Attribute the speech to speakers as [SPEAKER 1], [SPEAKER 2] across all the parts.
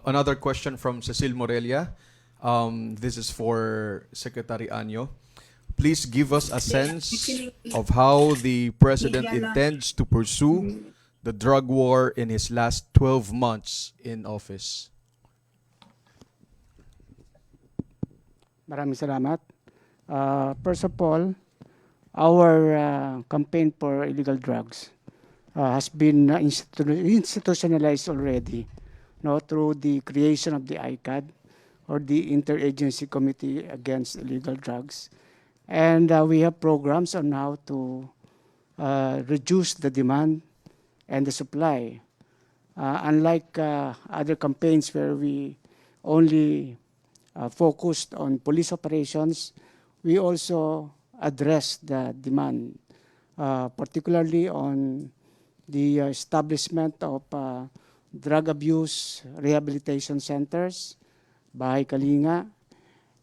[SPEAKER 1] Another question from Cecil Morelia. This is for Secretary Anyo. Please give us a sense of how the President intends to pursue the drug war in his last 12 months in office.
[SPEAKER 2] Maraming salamat. First of all, our campaign for illegal drugs has been institutionalized already, no, through the creation of the ICAD, or the Interagency Committee Against Illegal Drugs. And we have programs on how to reduce the demand and the supply. Unlike other campaigns where we only focused on police operations, we also address the demand, particularly on the establishment of drug abuse rehabilitation centers, Bahay Kalinga,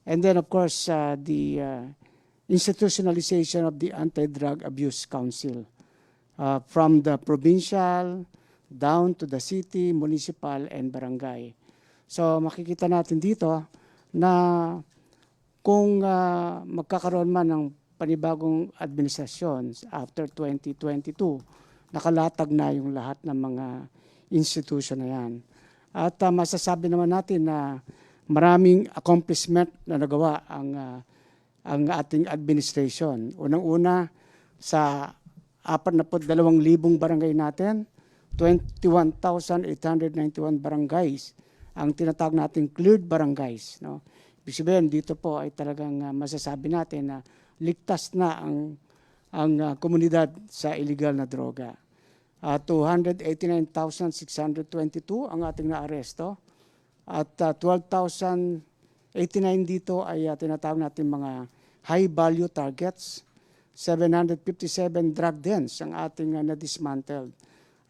[SPEAKER 2] and then of course the institutionalization of the Anti-Drug Abuse Council, from the provincial down to the city, municipal, and barangay. So makikita natin dito na kung magkakaroon man ng panibagong administrasyon after 2022, nakalatag na yung lahat ng mga institution na yan. At masasabi naman natin na maraming accomplishment na nagawa ang ating administration. Unang-una, sa 42,000 barangay natin, 21,891 barangays ang tinatawag natin cleared barangays. No? Ibig sabihin, dito po ay talagang masasabi natin na ligtas na ang komunidad sa illegal na droga. 289,622 ang ating naaresto. At 12,089 dito ay tinatawag natin mga high-value targets. 757 drug dens ang ating na-dismantled.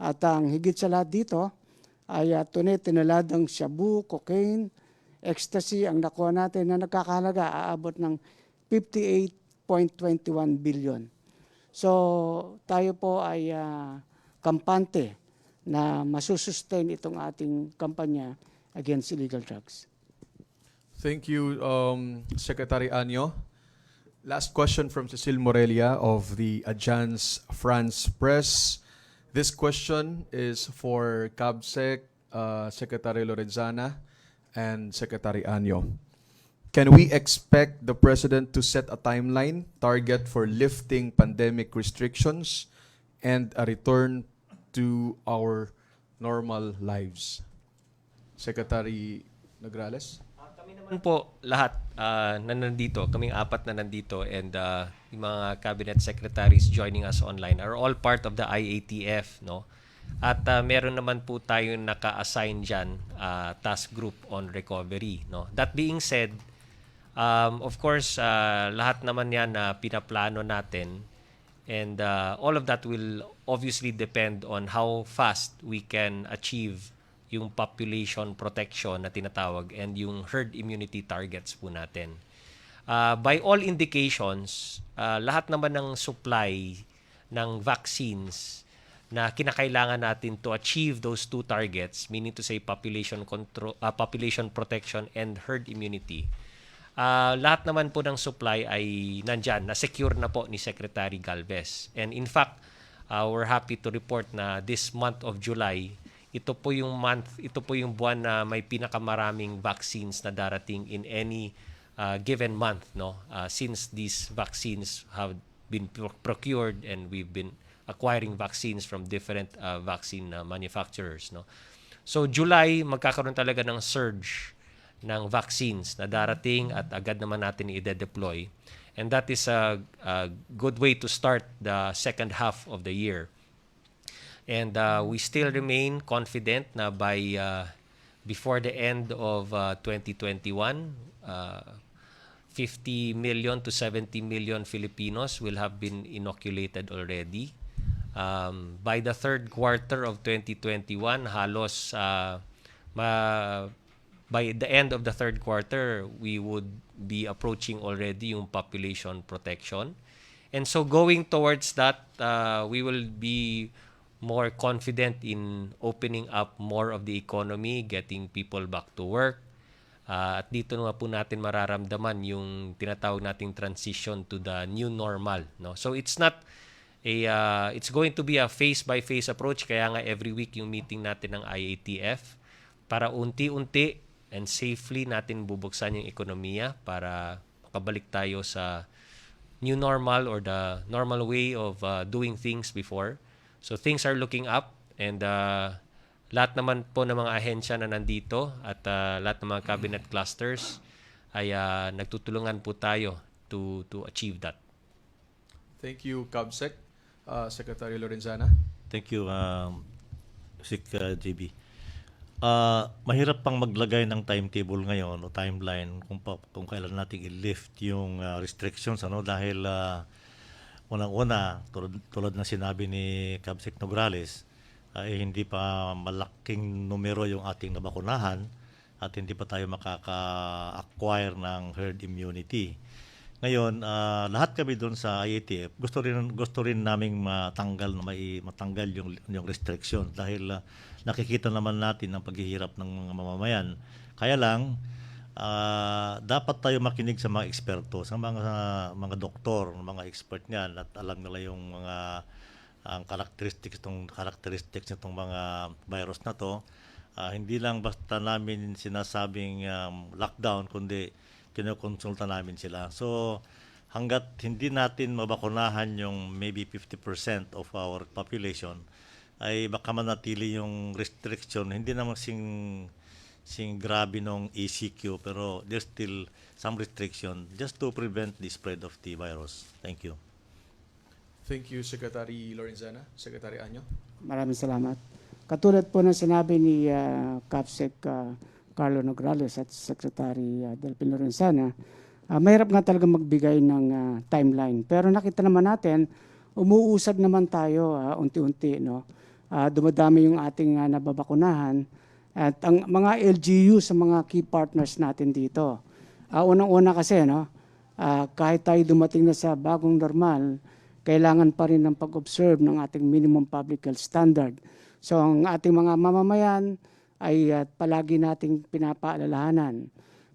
[SPEAKER 2] At ang higit sa lahat dito ay tinaladang shabu, cocaine, ecstasy ang nakuha natin na nagkakahalaga aabot ng 58.21 billion. So tayo po ay kampante na masusustain itong ating kampanya against illegal drugs.
[SPEAKER 1] Thank you, Secretary Anyo. Last question from Cecil Morelia of the Agence France Presse. This question is for CABSEC, Secretary Lorenzana, and Secretary Anyo. Can we expect the President to set a timeline target for lifting pandemic restrictions and a return to our normal lives? Secretary Nograles?
[SPEAKER 3] Kami naman po lahat na nandito, kaming apat na nandito, and yung mga cabinet secretaries joining us online are all part of the IATF, no? At meron naman po tayong naka-assign dyan task group on recovery, no? That being said, of course, lahat naman yan na pinaplano natin, and all of that will obviously depend on how fast we can achieve yung population protection na tinatawag and yung herd immunity targets po natin. By all indications, lahat naman ng supply ng vaccines na kinakailangan natin to achieve those two targets, meaning to say population control, population protection and herd immunity, lahat naman po ng supply ay nandyan, na-secure na po ni Secretary Galvez. And in fact, we're happy to report na this month of July, ito po yung buwan na may pinakamaraming vaccines na darating in any given month, no? Since these vaccines have been procured and we've been acquiring vaccines from different vaccine manufacturers, no? So July, magkakaroon talaga ng surge ng vaccines na darating at agad naman natin i-deploy. And that is a good way to start the second half of the year. And we still remain confident na by before the end of 2021, 50 million to 70 million Filipinos will have been inoculated already. By the third quarter of 2021, halos by the end of the third quarter, we would be approaching already yung population protection. And so going towards that, we will be more confident in opening up more of the economy, getting people back to work. At dito naman po natin mararamdaman yung tinatawag nating transition to the new normal, no? So it's not it's going to be a phase by phase approach, kaya nga every week yung meeting natin ng IATF para unti-unti and safely natin bubuksan yung ekonomiya para makabalik tayo sa new normal or the normal way of doing things before. So things are looking up, and lahat naman po ng mga ahensya na nandito at lahat ng mga cabinet clusters ay nagtutulungan po tayo to achieve that.
[SPEAKER 1] Thank you, Cabsec. Secretary Lorenzana.
[SPEAKER 4] Thank you, Sik JB. Mahirap pang maglagay ng timetable ngayon o timeline kung kailan natin i-lift yung restrictions, ano, dahil unang-una, tulad na sinabi ni Cabsec Nograles, ay hindi pa malaking numero yung ating nabakunahan at hindi pa tayo makaka-acquire ng herd immunity. Ngayon, lahat kami doon sa IATF, gusto rin naming matanggal yung restriction dahil nakikita naman natin ang paghihirap ng mga mamamayan. Kaya lang, dapat tayo makinig sa mga eksperto, sa mga doktor, mga expert niyan, at alam nila yung mga ang characteristics nitong mga virus na to. Hindi lang basta namin sinasabing lockdown, kundi kinokonsulta namin sila. So hanggat hindi natin mabakunahan yung maybe 50% of our population, ay baka manatili yung restriction. Hindi naman sing grabe nung ECQ, pero there's still some restriction just to prevent the spread of the virus. Thank you.
[SPEAKER 1] Thank you, Secretary Lorenzana. Secretary Anyo.
[SPEAKER 2] Maraming salamat. Katulad po ng sinabi ni Capsec Carlo Nograles at Secretary Delphin Lorenzana, mahirap nga talaga magbigay ng timeline. Pero nakita naman natin, umuusad naman tayo unti-unti, no? Dumadami yung ating nababakunahan at ang mga LGU sa mga key partners natin dito. Unang-una kasi, no, kahit tayo dumating na sa bagong normal, kailangan pa rin ng pag-observe ng ating minimum public health standard. So ang ating mga mamamayan ay palagi nating pinapaalalahanan.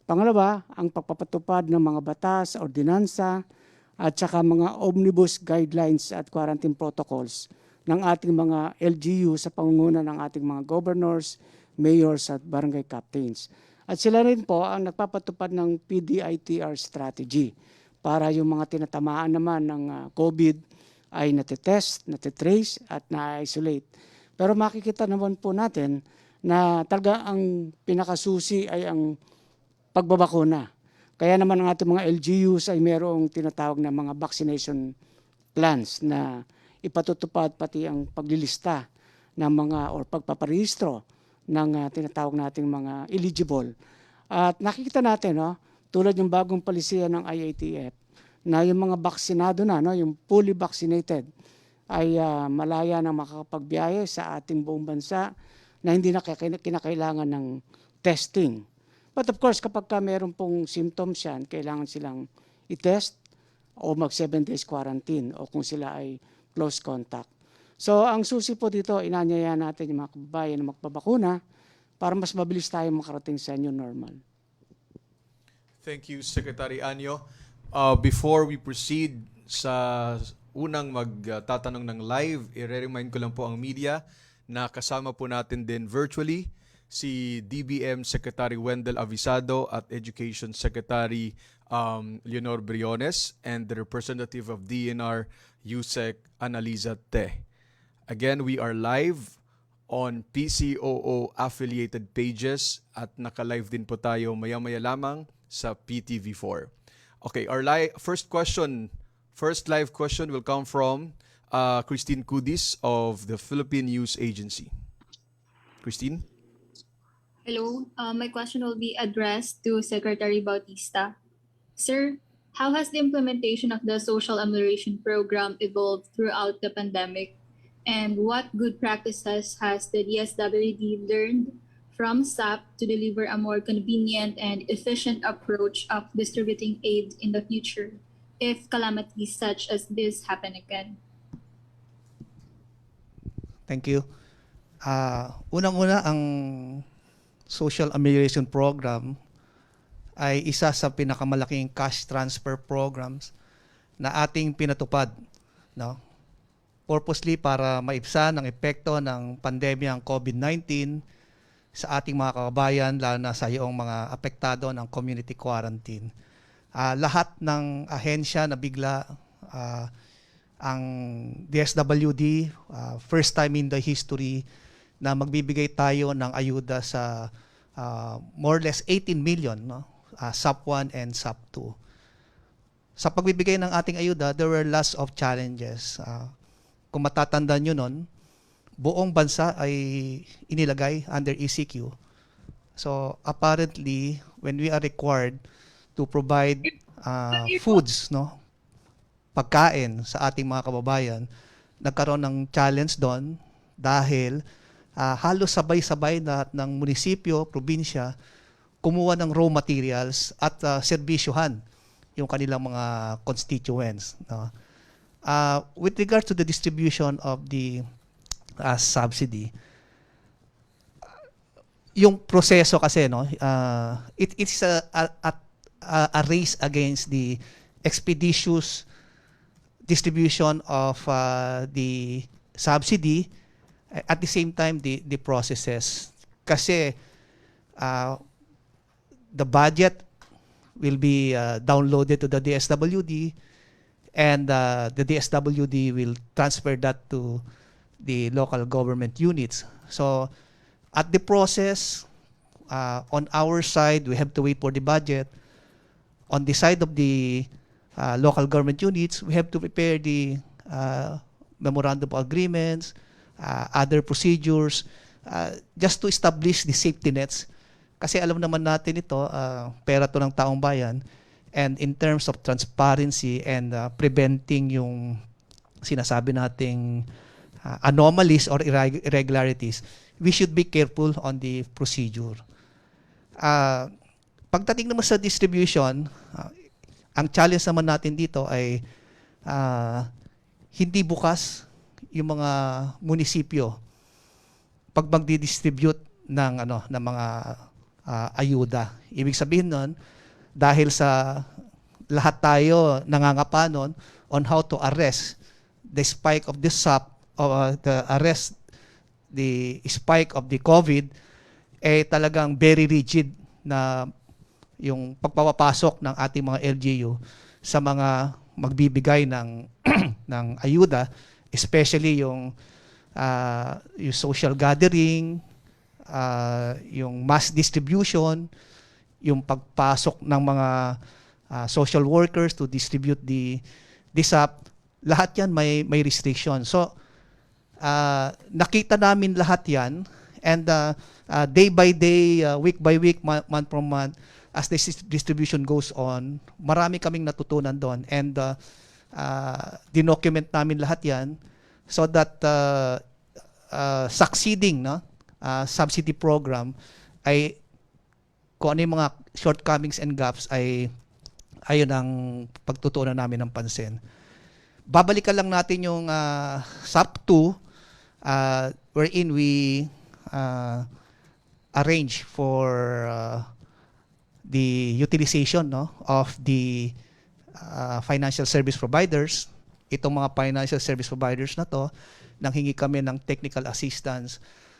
[SPEAKER 2] Pangalawa, ang pagpapatupad ng mga batas, ordinansa, at saka mga omnibus guidelines at quarantine protocols ng ating mga LGU sa pangunguna ng ating mga governors, mayors at barangay captains. At sila rin po ang nagpapatupad ng PDITR strategy para yung mga tinatamaan naman ng COVID ay natitest, natitrace at na-isolate. Pero makikita naman po natin na talaga ang pinakasusi ay ang pagbabakuna. Kaya naman ang ating mga LGUs ay mayroong tinatawag na mga vaccination plans na ipatutupad pati ang paglilista ng mga or pagpaparehistro ng tinatawag nating mga eligible. At nakikita natin, no, tulad yung bagong palisiya ng IATF na yung mga baksinado na, no, yung fully vaccinated ay malaya na makakapagbiyahe sa ating buong bansa na hindi na kinakailangan ng testing. But of course, kapag meron pong symptoms yan, kailangan silang i-test o mag 7 days quarantine o kung sila ay close contact. So ang susi po dito, inanyaya natin yung mga kababayan na magpabakuna para mas mabilis tayo makarating sa new normal.
[SPEAKER 1] Thank you, Secretary Anyo. Before we proceed sa unang magtatanong ng live, i-remind ko lang po ang media na kasama po natin din virtually si DBM Secretary Wendell Avisado at Education Secretary Leonor Briones and the representative of DNR Yusek Analiza Te. Again, we are live on PCOO affiliated pages at naka-live din po tayo maya-maya lamang sa PTV4. Okay, our first live question will come from Christine Kudis of the Philippine News Agency. Christine?
[SPEAKER 5] Hello, my question will be addressed to Secretary Bautista. Sir, how has the implementation of the social amelioration program evolved throughout the pandemic? And what good practices has the DSWD learned from SAP to deliver a more convenient and efficient approach of distributing aid in the future if calamities such as this happen again?
[SPEAKER 6] Thank you. Unang-una, ang Social Amelioration Program ay isa sa pinakamalaking cash transfer programs na ating pinatupad, no? Purposely para maibsan ang epekto ng pandemyang COVID-19 sa ating mga kababayan, lalo na sa iyong mga apektado ng community quarantine. Lahat ng ahensya na bigla, ang DSWD, first time in the history na magbibigay tayo ng ayuda sa more or less 18 million, no? SUP 1 and SUP 2. Sa pagbibigay ng ating ayuda, there were lots of challenges. Kung matatandaan nyo nun, buong bansa ay inilagay under ECQ. So apparently, when we are required to provide foods, no, pagkain sa ating mga kababayan, nagkaroon ng challenge doon dahil halos sabay-sabay lahat ng munisipyo, probinsya, kumuha ng raw materials at serbisyohan yung kanilang mga constituents, no? With regard to the distribution of the subsidy, yung proseso kasi, no, it's a race against the expeditious distribution of the subsidy, at the same time the processes. Kasi the budget will be downloaded to the DSWD, and the DSWD will transfer that to the local government units. So at the process, on our side, we have to wait for the budget. On the side of the local government units, we have to prepare the memorandum of agreements, other procedures, just to establish the safety nets. Kasi alam naman natin ito, pera to ng taong bayan, and in terms of transparency and preventing yung sinasabi nating anomalies or irregularities, we should be careful on the procedure. Pagdating naman sa distribution, ang challenge naman natin dito ay hindi bukas yung mga munisipyo pag magdi-distribute ng mga ayuda. Ibig sabihin nun, dahil sa lahat tayo nangangapa nun on how to arrest the spike of the SUP, or the spike of the COVID, talagang very rigid na yung pagpapasok ng ating mga LGU sa mga magbibigay ng ng ayuda, especially yung social gathering, yung mass distribution, yung pagpasok ng mga social workers to distribute the SUP, lahat yan may restriction. So nakita namin lahat yan, and day by day, week by week, month from month, as the distribution goes on, marami kaming natutunan doon, and dinocument namin lahat yan so that succeeding, no, subsidy program ay kung ano yung mga shortcomings and gaps ay ayun ang pagtutuunan namin ng pansin. Babalikan lang natin yung SUP 2, wherein we arrange for the utilization, no, of the financial service providers. Itong mga financial service providers na to, nanghingi kami ng technical assistance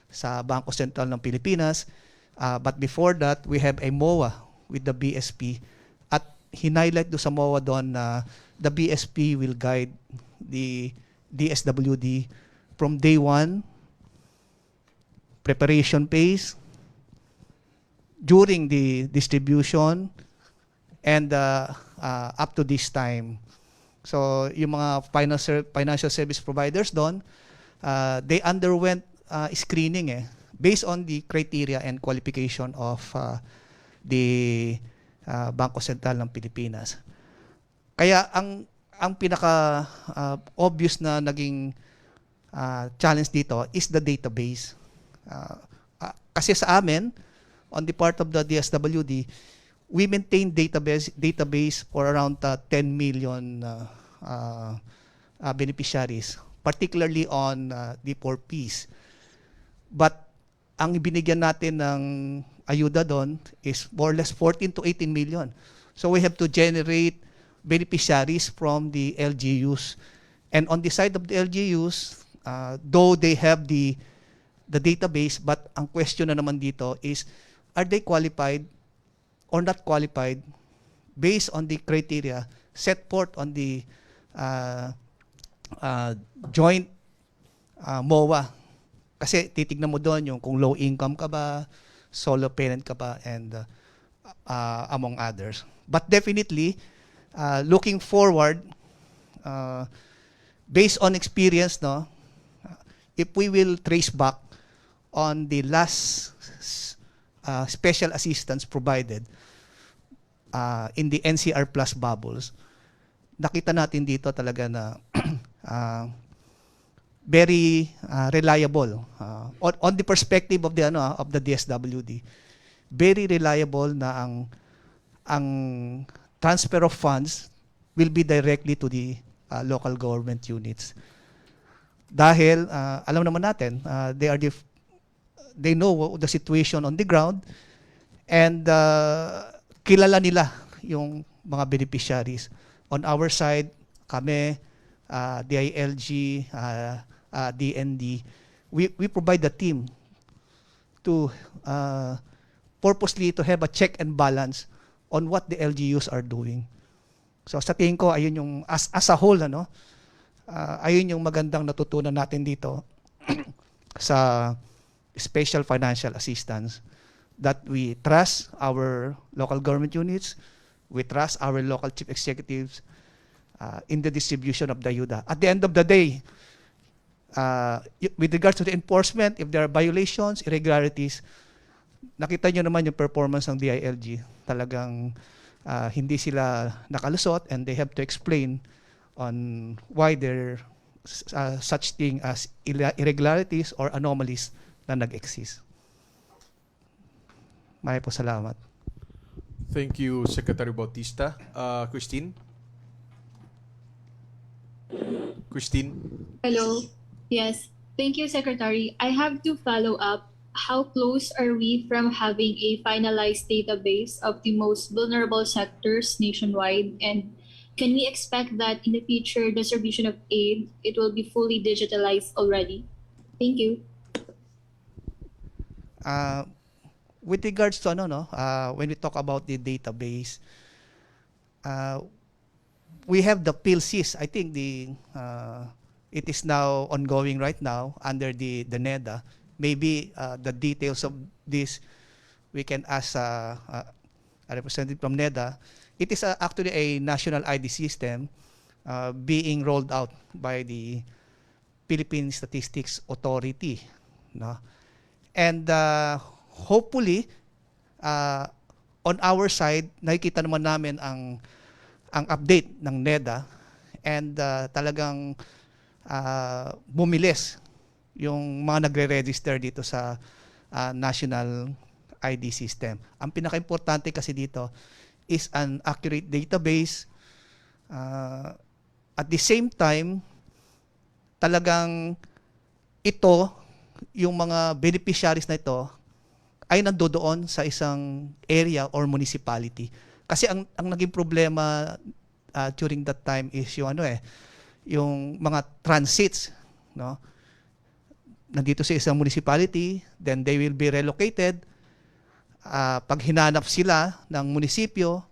[SPEAKER 6] sa Bangko Sentral ng Pilipinas. But before that, we have a MOA with the BSP. At hinighlight do sa MOA doon na the BSP will guide the DSWD from day one, preparation phase, during the distribution, and up to this time. So yung mga financial service providers doon, they underwent screening based on the criteria and qualification of the Bangko Sentral ng Pilipinas. Kaya ang pinaka obvious na naging challenge dito is the database. Kasi sa amin, on the part of the DSWD, we maintain database for around 10 million beneficiaries. particularly on the 4Ps. But ang ibinigyan natin ng ayuda doon is more or less 14 to 18 million. So we have to generate beneficiaries from the LGUs. And on the side of the LGUs, though they have the database, but ang question na naman dito is, are they qualified or not qualified based on the criteria set forth on the joint MOA? Kasi titignan mo doon yung kung low income ka ba, solo parent ka ba, and among others. But definitely, looking forward, based on experience, no, if we will trace back on the last special assistance provided in the NCR Plus bubbles, nakita natin dito talaga na very reliable on the perspective of the DSWD, very reliable na ang transfer of funds will be directly to the local government units. Dahil alam naman natin, they know the situation on the ground, and kilala nila yung mga beneficiaries. On our side, kami, DILG, DND, we provide the team to purposely to have a check and balance on what the LGUs are doing. So sa tingin ko, ayun yung as a whole, ayun yung magandang natutunan natin dito sa special financial assistance, that we trust our local government units, we trust our local chief executives in the distribution of the ayuda. At the end of the day, with regards to the enforcement, if there are violations, irregularities, nakita nyo naman yung performance ng DILG. Talagang hindi sila nakalusot, and they have to explain on why there such thing as irregularities or anomalies na nag-exist. Maraming po salamat.
[SPEAKER 1] Thank you, Secretary Bautista. Christine? Christine?
[SPEAKER 5] Hello. Yes. Thank you, Secretary. I have to follow up. How close are we from having a finalized database of the most vulnerable sectors nationwide? And can we expect that in the future distribution of aid, it will be fully digitalized already? Thank you.
[SPEAKER 6] With regards to when we talk about the database, we have the PLCs. I think it is now ongoing right now under the NEDA. Maybe the details of this we can ask a representative from NEDA. It is actually a national ID system being rolled out by the Philippine Statistics Authority, no? And hopefully on our side, nakikita naman namin ang update ng NEDA, and talagang bumilis yung mga nagre-register dito sa national ID system. Ang pinaka-importante kasi dito is an accurate database. At the same time, talagang ito, yung mga beneficiaries na ito, ay nandoon sa isang area or municipality. Kasi ang naging problema during that time is yung mga transits, no? Nandito sa isang municipality, then they will be relocated. Pag hinanap sila ng munisipyo,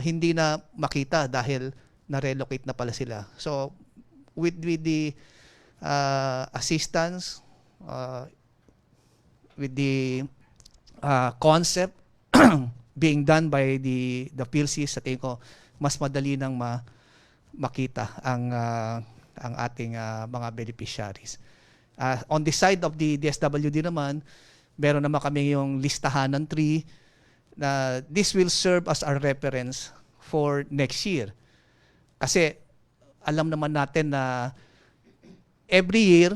[SPEAKER 6] hindi na makita dahil na-relocate na pala sila. So with the assistance, with the concept being done by the PLCs, sa tingin ko mas madali nang makita ang ating mga beneficiaries. On the side of the DSWD naman, meron naman kami yung listahan ng 3 na this will serve as our reference for next year. Kasi alam naman natin na every year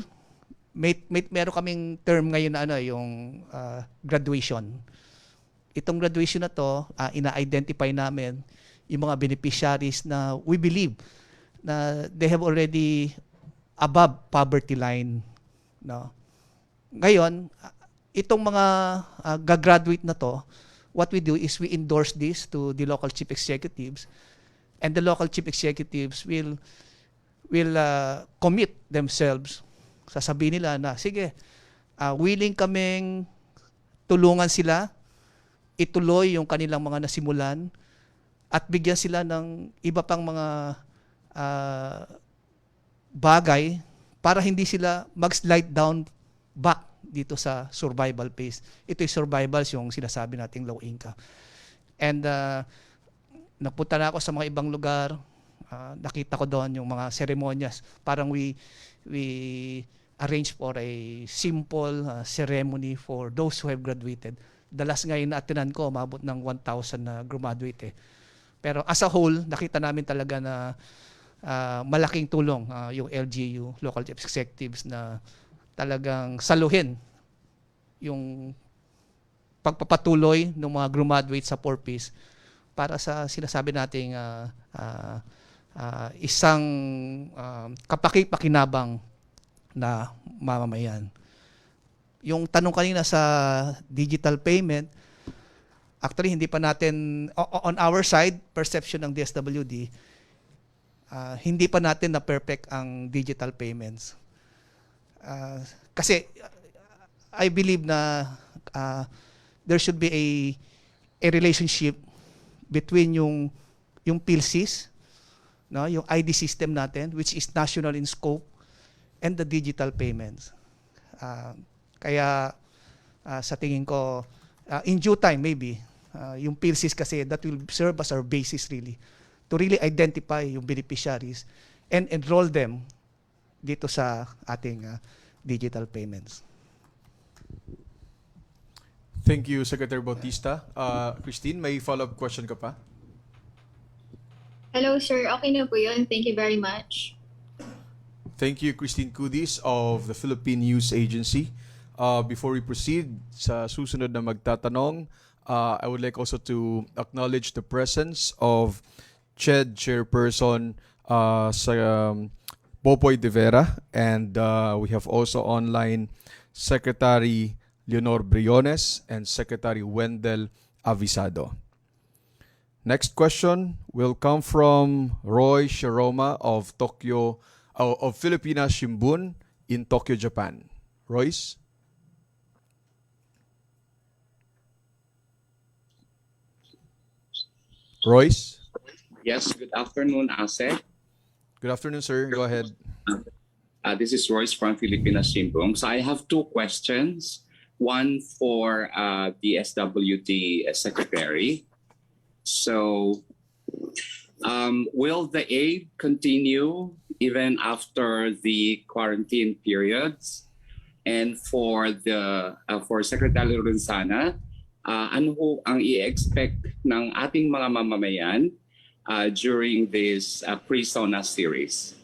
[SPEAKER 6] meron kaming term ngayon na yung graduation. Itong graduation na to, ina-identify namin yung mga beneficiaries na we believe na they have already above poverty line, no. Ngayon, itong mga gagraduate na to, what we do is we endorse this to the local chief executives, and the local chief executives will commit themselves. Sasabihin nila na, sige, willing kaming tulungan sila, ituloy yung kanilang mga nasimulan, at bigyan sila ng iba pang mga bagay para hindi sila mag-slide down back dito sa survival phase. Ito yung survival, yung sinasabi nating low income. And napunta na ako sa mga ibang lugar, nakita ko doon yung mga seremonyas. Parang we arrange for a simple ceremony for those who have graduated. Dalas ngayon na atinan ko, umabot ng 1,000 na graduate. Pero as a whole, nakita namin talaga na malaking tulong yung LGU, local chief executives, na talagang saluhin yung pagpapatuloy ng mga graduate sa 4Ps para sa sinasabi nating isang kapaki-pakinabang na mamamayan. Yung tanong kanina sa digital payment, actually hindi pa natin, on our side, perception ng DSWD, hindi pa natin na perfect ang digital payments. Kasi I believe na there should be a relationship between yung PILSIS, no, yung ID system natin, which is national in scope, and the digital payments. Kaya sa tingin ko, in due time maybe, yung PILSIS kasi, that will serve as our basis really, to really identify yung beneficiaries and enroll them dito sa ating digital payments.
[SPEAKER 1] Thank you, Secretary Bautista. Christine, may follow-up question ka pa?
[SPEAKER 5] Hello, sir. Okay na po yun. Thank you very much.
[SPEAKER 1] Thank you, Christine Cudis of the Philippine News Agency. Before we proceed sa susunod na magtatanong, I would like also to acknowledge the presence of CHED Chairperson Popoy De Vera, and we have also online Secretary Leonor Briones and Secretary Wendell Avisado. Next question will come from Roy Shiroma of Pilipinas Shimbun in Tokyo, Japan. Royce? Royce?
[SPEAKER 7] Yes, good afternoon, Ase.
[SPEAKER 1] Good afternoon, sir. Go ahead.
[SPEAKER 7] This is Royce from Pilipinas Shimbun. So I have two questions. One for the SWD Secretary. So will the aid continue even after the quarantine periods? And for Secretary Lorenzana, ano ho ang i-expect ng ating mga mamamayan during this pre-SONA series?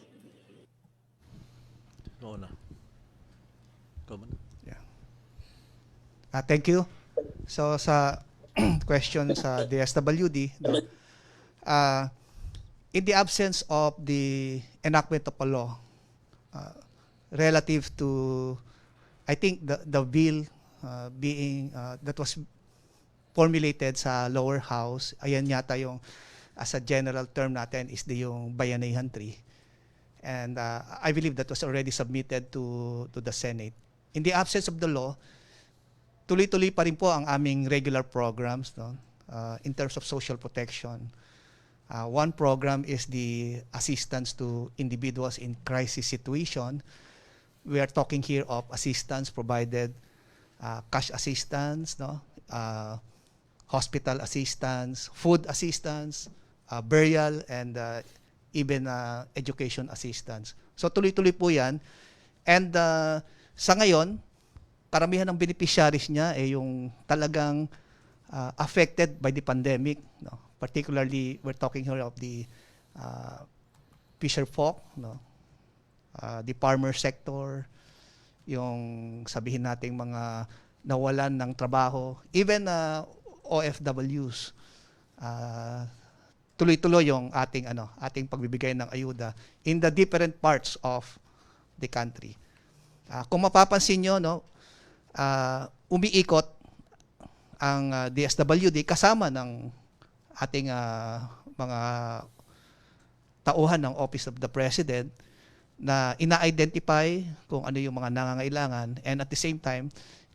[SPEAKER 6] Thank you. So sa question sa DSWD, no, in the absence of the enactment of a law relative to, I think the bill being that was formulated sa lower house, ayan yata yung as a general term natin is yung Bayanihan 3. And I believe that was already submitted to the Senate. In the absence of the law, tuloy-tuloy pa rin po ang aming regular programs, no, in terms of social protection. One program is the assistance to individuals in crisis situation. We are talking here of assistance provided, cash assistance, no, hospital assistance, food assistance, burial, and even education assistance. So tuloy-tuloy po yan. And sa ngayon, karamihan ng beneficiaries niya ay yung talagang affected by the pandemic, no? Particularly, we're talking here of the fisher folk, no? The farmer sector, yung sabihin nating mga nawalan ng trabaho, even OFWs. Tuloy-tuloy yung ating pagbibigay ng ayuda in the different parts of the country. Kung mapapansin nyo, no, umiikot ang DSWD kasama ng ating mga tauhan ng Office of the President na ina-identify kung ano yung mga nangangailangan, and at the same time,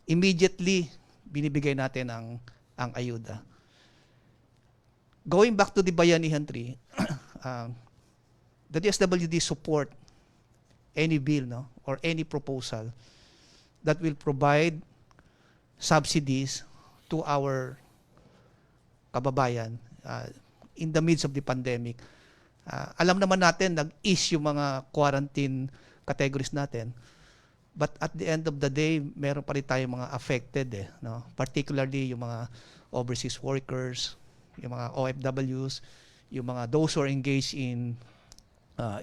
[SPEAKER 6] immediately binibigay natin ang ayuda. Going back to the Bayanihan 3, the DSWD support any bill, no, or any proposal that will provide subsidies to our kababayan in the midst of the pandemic. Alam naman natin, nag-ease yung mga quarantine categories natin. But at the end of the day, meron pa rin tayong mga affected, no? Particularly yung mga overseas workers, yung mga OFWs, yung mga those who are engaged in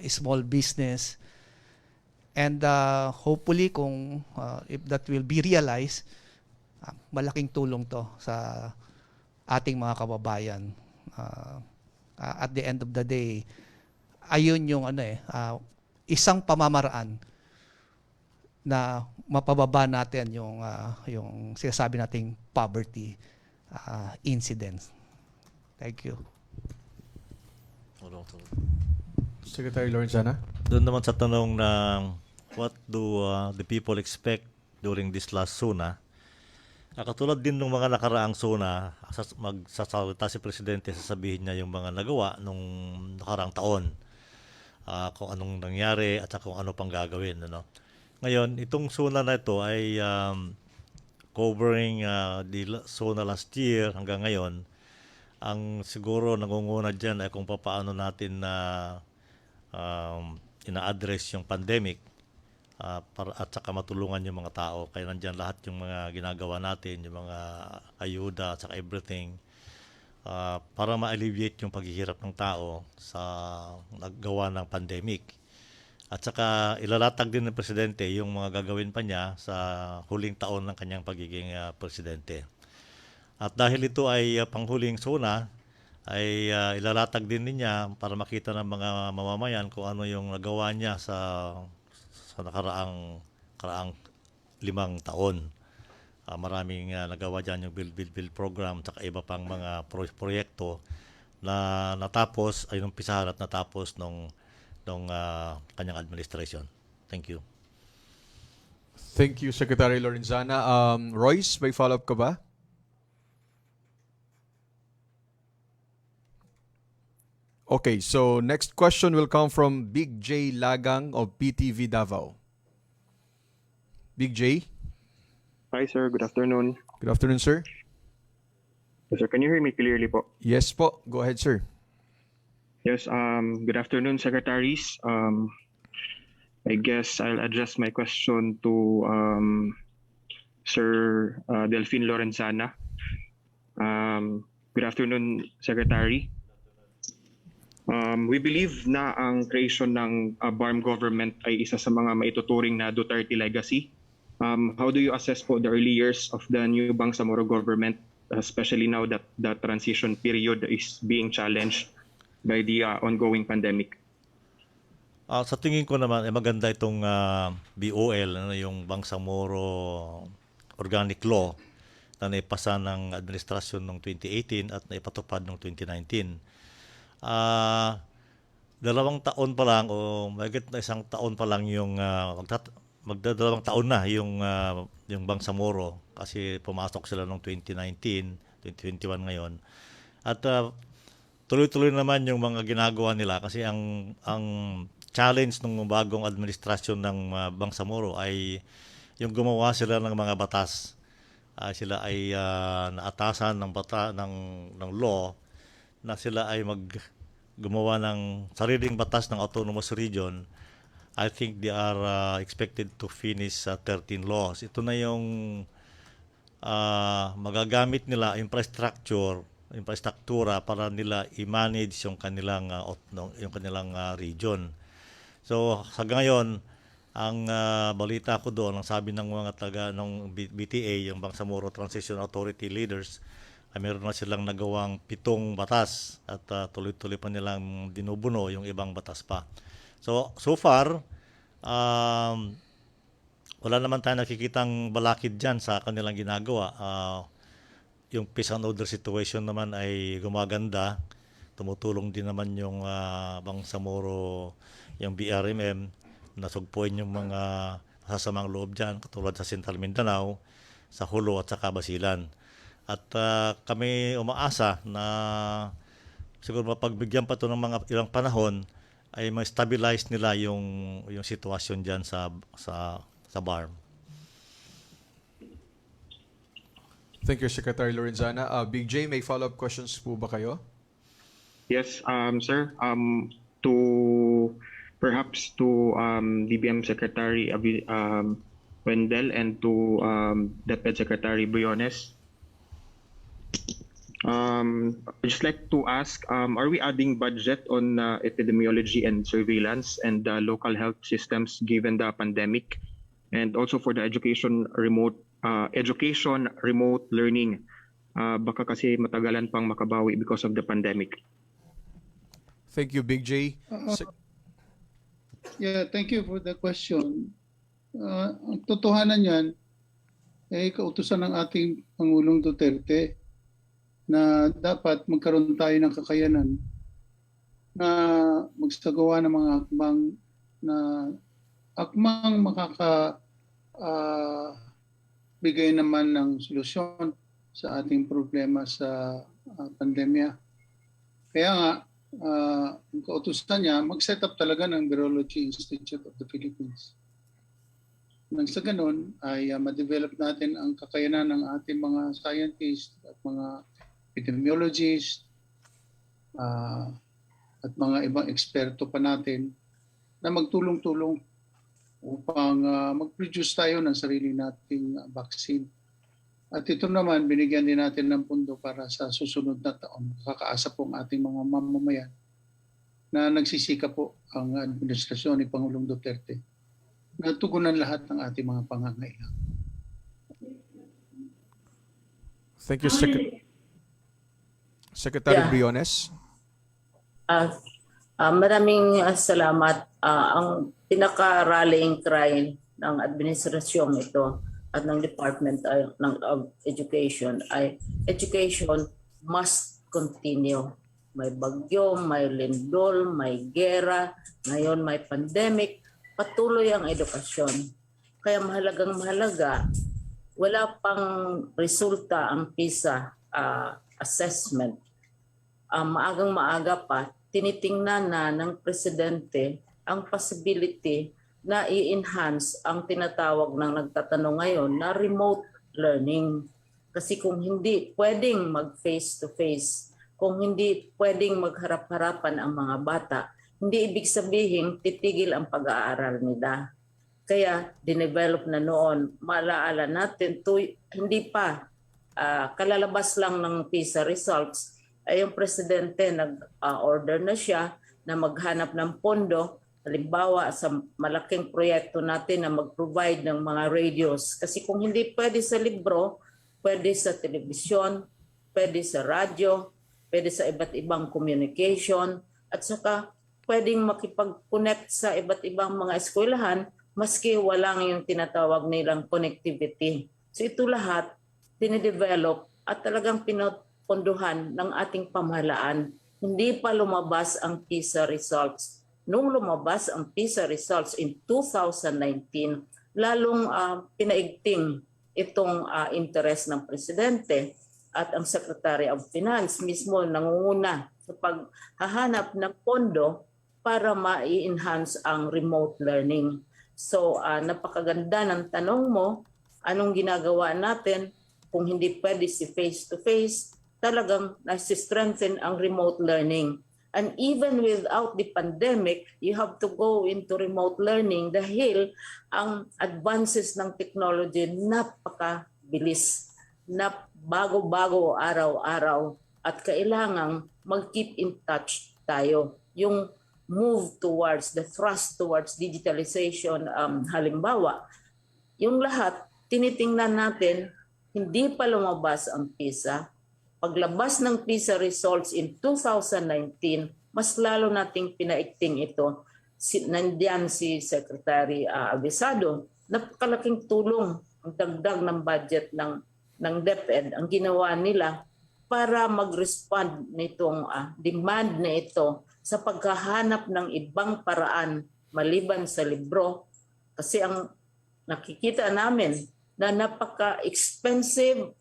[SPEAKER 6] small business. And hopefully, kung if that will be realized, malaking tulong to sa ating mga kababayan. At the end of the day, ayun yung isang pamamaraan na mapababa natin yung sinasabi nating poverty incidence. Thank you.
[SPEAKER 1] Secretary Lorenzana?
[SPEAKER 4] Doon naman sa tanong ng what do the people expect during this last SONA, katulad din ng mga nakaraang SONA, magsasalita si Presidente, sasabihin niya yung mga nagawa nung nakaraang taon, kung anong nangyari at kung ano pang gagawin. Ano? Ngayon, itong SONA na ito ay covering the SONA last year hanggang ngayon. Ang siguro nangunguna dyan ay kung paano natin ina-address yung pandemic at saka matulungan yung mga tao. Kaya nandyan lahat yung mga ginagawa natin, yung mga ayuda at saka everything para ma-alleviate yung paghihirap ng tao sa naggawa ng pandemic. At saka ilalatag din ng Presidente yung mga gagawin pa niya sa huling taon ng kanyang pagiging Presidente. At dahil ito ay panghuling SONA, ay ilalatag din niya para makita ng mga mamamayan kung ano yung nagawa niya sa nakaraang 5 taon. Maraming nagawa dyan yung build program at iba pang mga proyekto na natapos ay umpisahan at natapos nung kanyang administration. Thank you.
[SPEAKER 1] Thank you, Secretary Lorenzana. Royce, may follow-up ka ba? Okay, so next question will come from Big J Lagang of PTV Davao. Big J?
[SPEAKER 8] Hi sir, good afternoon.
[SPEAKER 1] Good afternoon, sir.
[SPEAKER 8] Yes, sir, can you hear me clearly po?
[SPEAKER 1] Yes po. Go ahead, sir.
[SPEAKER 8] Yes, good afternoon secretaries. I guess I'll address my question to Sir Delphine Lorenzana. Good afternoon, Secretary. We believe na ang creation ng BARM government ay isa sa mga maituturing na Duterte legacy. How do you assess po the early years of the new Bangsamoro government, especially now that the transition period is being challenged by the ongoing pandemic?
[SPEAKER 4] Sa tingin ko naman, maganda itong BOL, yung Bangsamoro Organic Law na naipasa ng administrasyon noong 2018 at naipatupad noong 2019. 2 taon pa lang o mahigit na 1 taon pa lang yung magdadalawang taon na yung Bangsamoro kasi pumasok sila noong 2019, 2021 ngayon. At tuloy-tuloy naman yung mga ginagawa nila kasi ang challenge ng bagong administrasyon ng Bangsamoro ay yung gumawa sila ng mga batas. Sila ay naatasan ng law na sila ay gumawa ng sariling batas ng autonomous region. I think they are expected to finish 13 laws. Ito na yung magagamit nila infrastruktura para nila i-manage yung kanilang region. So sa ngayon, ang balita ko doon, ang sabi ng mga taga ng BTA, yung Bangsamoro Transition Authority leaders, ay meron na silang nagawang 7 batas at tuloy-tuloy pa nilang dinubuno yung ibang batas pa. So far, Wala naman tayo nakikitang balakid dyan sa kanilang ginagawa. Yung peace and order situation naman ay gumaganda. Tumutulong din naman yung Bangsamoro, yung BRMM, nasugpuin yung mga masasamang loob dyan, katulad sa Central Mindanao, sa Hulo at sa Basilan. At kami umaasa na siguro mapagbigyan pa ito ng mga ilang panahon ay ma-stabilize nila yung sitwasyon dyan sa BARM.
[SPEAKER 1] Thank you, Secretary Lorenzana. Big J, may follow-up questions po ba kayo?
[SPEAKER 8] Yes, sir. To perhaps to DBM Secretary Wendell and to DepEd Secretary Briones. I'd just like to ask, are we adding budget on epidemiology and surveillance and local health systems given the pandemic, and also for the education remote learning? Baka kasi matagalan pang makabawi because of the pandemic.
[SPEAKER 1] Thank you, Big J.
[SPEAKER 9] Yeah, thank you for the question. Ang totohanan yan ay kautusan ng ating Pangulong Duterte na dapat magkaroon tayo ng kakayanan na magsagawa ng mga akmang makakabigay naman ng solusyon sa ating problema sa pandemya. Kaya nga, ang kautusan niya, mag-set up talaga ng Virology Institute of the Philippines. Nang sa ganun ay ma-develop natin ang kakayanan ng ating mga scientists at mga epidemiologists at mga ibang eksperto pa natin na magtulong-tulong upang mag-produce tayo ng sarili nating vaccine. At ito naman, binigyan din natin ng pondo para sa susunod na taon. Kakaasa po ang ating mga mamamayan na nagsisika po ang administrasyon ni Pangulong Duterte na tugunan lahat ng ating mga pangangailangan.
[SPEAKER 1] Thank you, Secretary Briones.
[SPEAKER 10] Maraming salamat. Ang pinaka-rallying cry ng administrasyong ito at ng Department of Education ay education must continue. May bagyo, may lindol, may gera, ngayon may pandemic, patuloy ang edukasyon. Kaya mahalaga, wala pang resulta ang PISA assessment. Maagang-maaga pa, tinitingnan na ng Presidente ang possibility na i-enhance ang tinatawag ng nagtatanong ngayon na remote learning. Kasi kung hindi pwedeng mag-face-to-face, kung hindi pwedeng magharap-harapan ang mga bata, hindi ibig sabihin titigil ang pag-aaral nila. Kaya dinevelop na noon, maalaala natin, hindi pa kalalabas lang ng PISA results, ay yung Presidente nag-order na siya na maghanap ng pondo. Halimbawa sa malaking proyekto natin na mag-provide ng mga radios. Kasi kung hindi pwede sa libro, pwede sa telebisyon, pwede sa radyo, pwede sa iba't ibang communication, at saka pwedeng makipag-connect sa iba't ibang mga eskwelahan maski walang yung tinatawag nilang connectivity. So ito lahat, dinidevelop at talagang pinopondohan ng ating pamahalaan. Hindi pa lumabas ang PISA results. Nung lumabas ang PISA results in 2019, lalong pinaigting itong interest ng Presidente at ang Secretary of Finance mismo nangunguna sa paghahanap ng pondo para ma-enhance ang remote learning. So napakaganda ng tanong mo, anong ginagawa natin kung hindi pwede si face-to-face, talagang nasi-strengthen ang remote learning. And even without the pandemic, you have to go into remote learning dahil ang advances ng technology napakabilis, bago-bago araw-araw at kailangang mag-keep in touch tayo. Yung move towards, the thrust towards digitalization, halimbawa, yung lahat, tinitingnan natin, hindi pa lumabas ang PISA. Paglabas ng PISA results in 2019, mas lalo nating pinaikting ito. nandiyan si Secretary Abisado, napakalaking tulong ang dagdag ng budget ng DepEd ang ginawa nila para mag-respond nitong demand na ito sa paghahanap ng ibang paraan maliban sa libro. Kasi ang nakikita namin na napaka-expensive,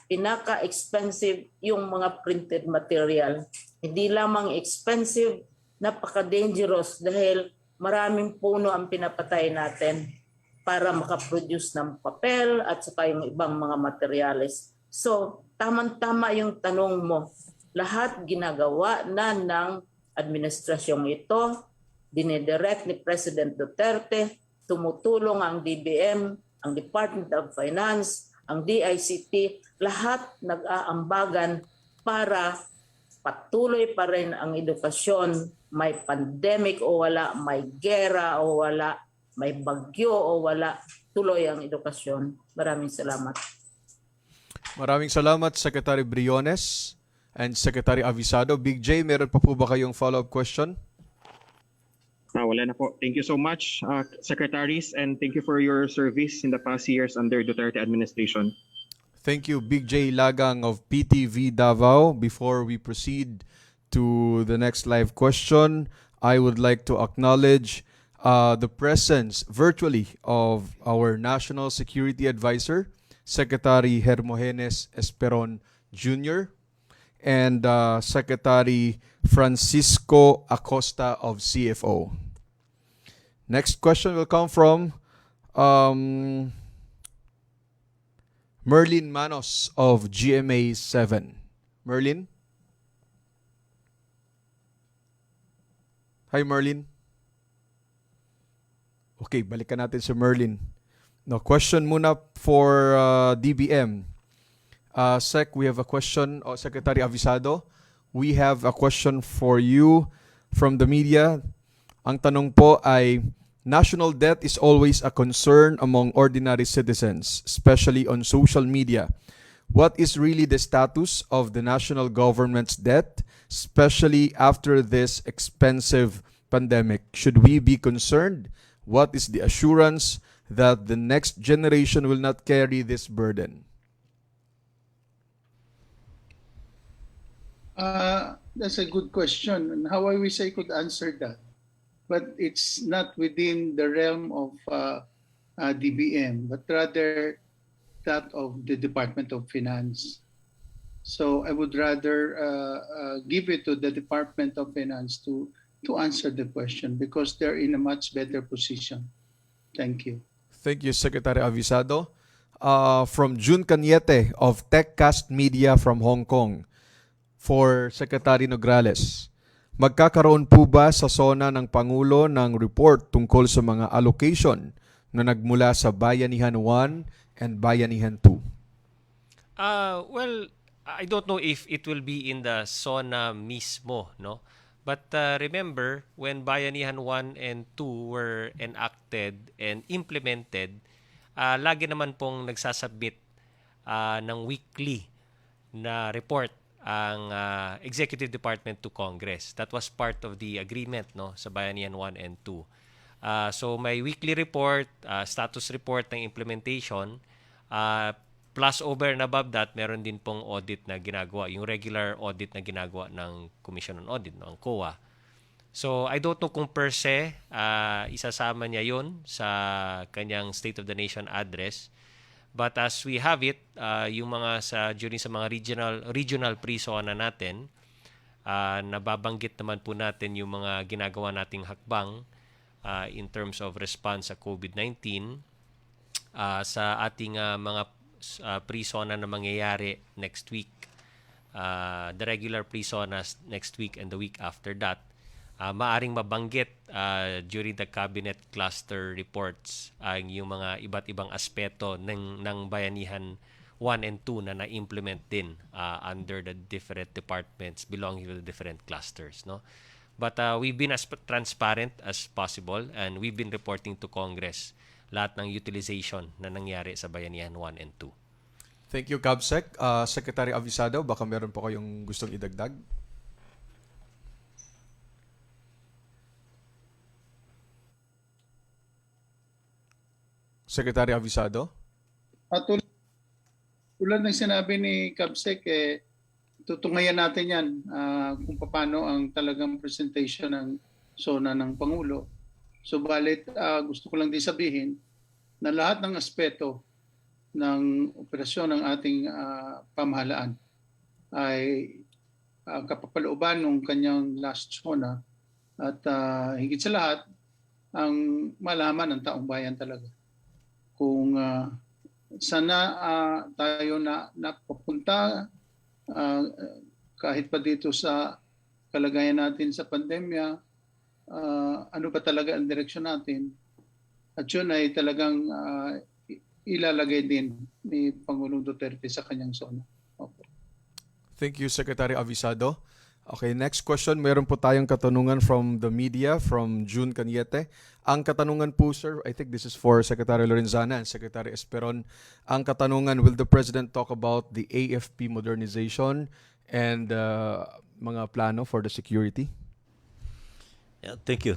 [SPEAKER 10] pinaka-expensive yung mga printed material. Hindi lamang expensive, napaka-dangerous dahil maraming puno ang pinapatay natin para makaproduce ng papel at saka yung ibang mga materyales. So, tamang-tama yung tanong mo. Lahat ginagawa na ng administrasyong ito, dinidirect ni President Duterte, tumutulong ang DBM, ang Department of Finance, ang DICT, lahat nag-aambagan para patuloy pa rin ang edukasyon, may pandemic o wala, may gera o wala, may bagyo o wala, tuloy ang edukasyon. Maraming salamat.
[SPEAKER 1] Maraming salamat, Secretary Briones and Secretary Avisado. Big J, meron pa po ba kayong follow-up question?
[SPEAKER 8] Wala na po. Thank you so much, secretaries, and thank you for your service in the past years under Duterte administration.
[SPEAKER 1] Thank you, Big J Lagang of PTV Davao. Before we proceed to the next live question, I would like to acknowledge the presence virtually of our National Security Advisor, Secretary Hermogenes Esperon Jr., and Secretary Francisco Acosta of CFO. Next question will come from Merlin Manos of GMA 7. Merlin? Hi, Merlin. Okay, balikan natin si Merlin. No, question muna for DBM. Sec, we have a question. Secretary Avisado, we have a question for you from the media. Ang tanong po ay, national debt is always a concern among ordinary citizens, especially on social media. What is really the status of the national government's debt, especially after this expensive pandemic? Should we be concerned? What is the assurance that the next generation will not carry this burden?
[SPEAKER 9] That's a good question, and how I wish I could answer that. But it's not within the realm of DBM, but rather that of the Department of Finance. So I would rather give it to the Department of Finance to answer the question because they're in a much better position. Thank you.
[SPEAKER 1] Thank you, Secretary Avisado. From June Cañete of TechCast Media from Hong Kong, for Secretary Nograles. Magkakaroon po ba sa SONA ng Pangulo ng report tungkol sa mga allocation na nagmula sa Bayanihan 1 and Bayanihan 2?
[SPEAKER 3] Well, I don't know if it will be in the SONA mismo, no? But remember, when Bayanihan 1 and 2 were enacted and implemented, lagi naman pong nagsasubmit ng weekly na report ang Executive Department to Congress. That was part of the agreement, no, sa Bayanihan 1 and 2. So may weekly report, status report ng implementation, plus over and above that, meron din pong audit na ginagawa, yung regular audit na ginagawa ng Commission on Audit, no, ang COA. So I don't know kung per se isasama niya yun sa kanyang State of the Nation address. But as we have it, yung mga during sa mga regional pre-SONA natin, nababanggit naman po natin yung mga ginagawa nating hakbang in terms of response sa COVID-19 sa ating mga pre-SONA na mangyayari next week. The regular pre-SONAs next week and the week after that. Maaring mabanggit during the cabinet cluster reports ang yung mga iba't ibang aspeto ng Bayanihan 1 and 2 na na-implement din under the different departments belonging to the different clusters, no? But we've been as transparent as possible and we've been reporting to Congress lahat ng utilization na nangyari sa Bayanihan 1 and 2.
[SPEAKER 1] Thank you, Cabsec. Secretary Avisado, baka meron po kayong gustong idagdag? Secretary Avisado?
[SPEAKER 9] At tulad ng sinabi ni Kabsek, tutungayan natin yan kung paano ang talagang presentation ng SONA ng Pangulo. Subalit gusto ko lang din sabihin na lahat ng aspeto ng operasyon ng ating pamahalaan ay kapapalooban ng kanyang last SONA at higit sa lahat ang malaman ng taong bayan talaga kung sana tayo na napapunta kahit pa dito sa kalagayan natin sa pandemya, ano ba talaga ang direksyon natin, at yun ay talagang ilalagay din ni Pangulong Duterte sa kanyang SONA. Okay.
[SPEAKER 1] Thank you, Secretary Avisado. Okay, next question. Meron po tayong katanungan from the media, from June Caniete. Ang katanungan po, sir, I think this is for Secretary Lorenzana and Secretary Esperon. Ang katanungan, will the President talk about the AFP modernization and mga plano for the security?
[SPEAKER 4] Yeah, thank you.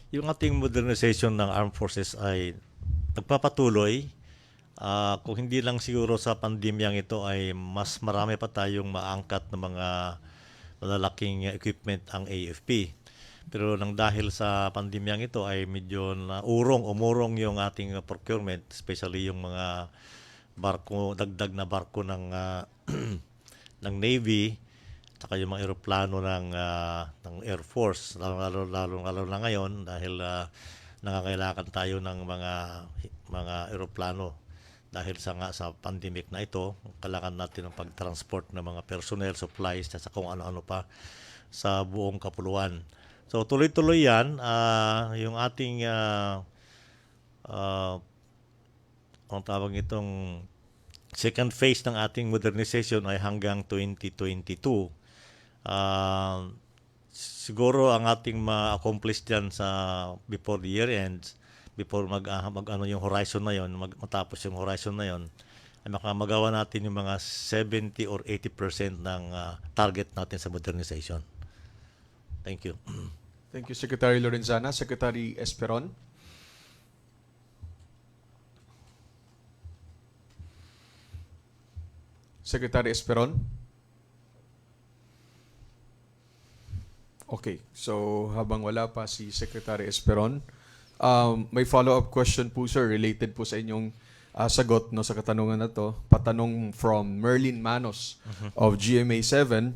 [SPEAKER 4] Yung ating modernization ng armed forces ay nagpapatuloy. Kung hindi lang siguro sa pandemyang ito ay mas marami pa tayong maangkat na mga malalaking equipment ang AFP. Pero nang dahil sa pandemyang ito ay medyo umurong yung ating procurement, especially yung mga barko, dagdag na barko ng ng Navy, saka yung mga eroplano ng Air Force, lalo na ngayon dahil nangangailangan tayo ng mga eroplano dahil sa pandemic na ito. Kailangan natin ng pag-transport ng mga personnel, supplies, at kung ano-ano pa sa buong kapuluan. So tuloy-tuloy yan. Yung ating ang tawag itong second phase ng ating modernization ay hanggang 2022. Siguro ang ating ma-accomplish dyan before the year ends, before yung horizon na yon, matapos yung horizon na yon, ay makamagawa natin yung mga 70 or 80% ng target natin sa modernization. Thank you.
[SPEAKER 1] Thank you, Secretary Lorenzana. Secretary Esperon? Secretary Esperon? Okay, so habang wala pa si Secretary Esperon, may follow-up question po, sir, related po sa inyong sagot no, sa katanungan na to. Patanong from Merlin Manos of GMA7.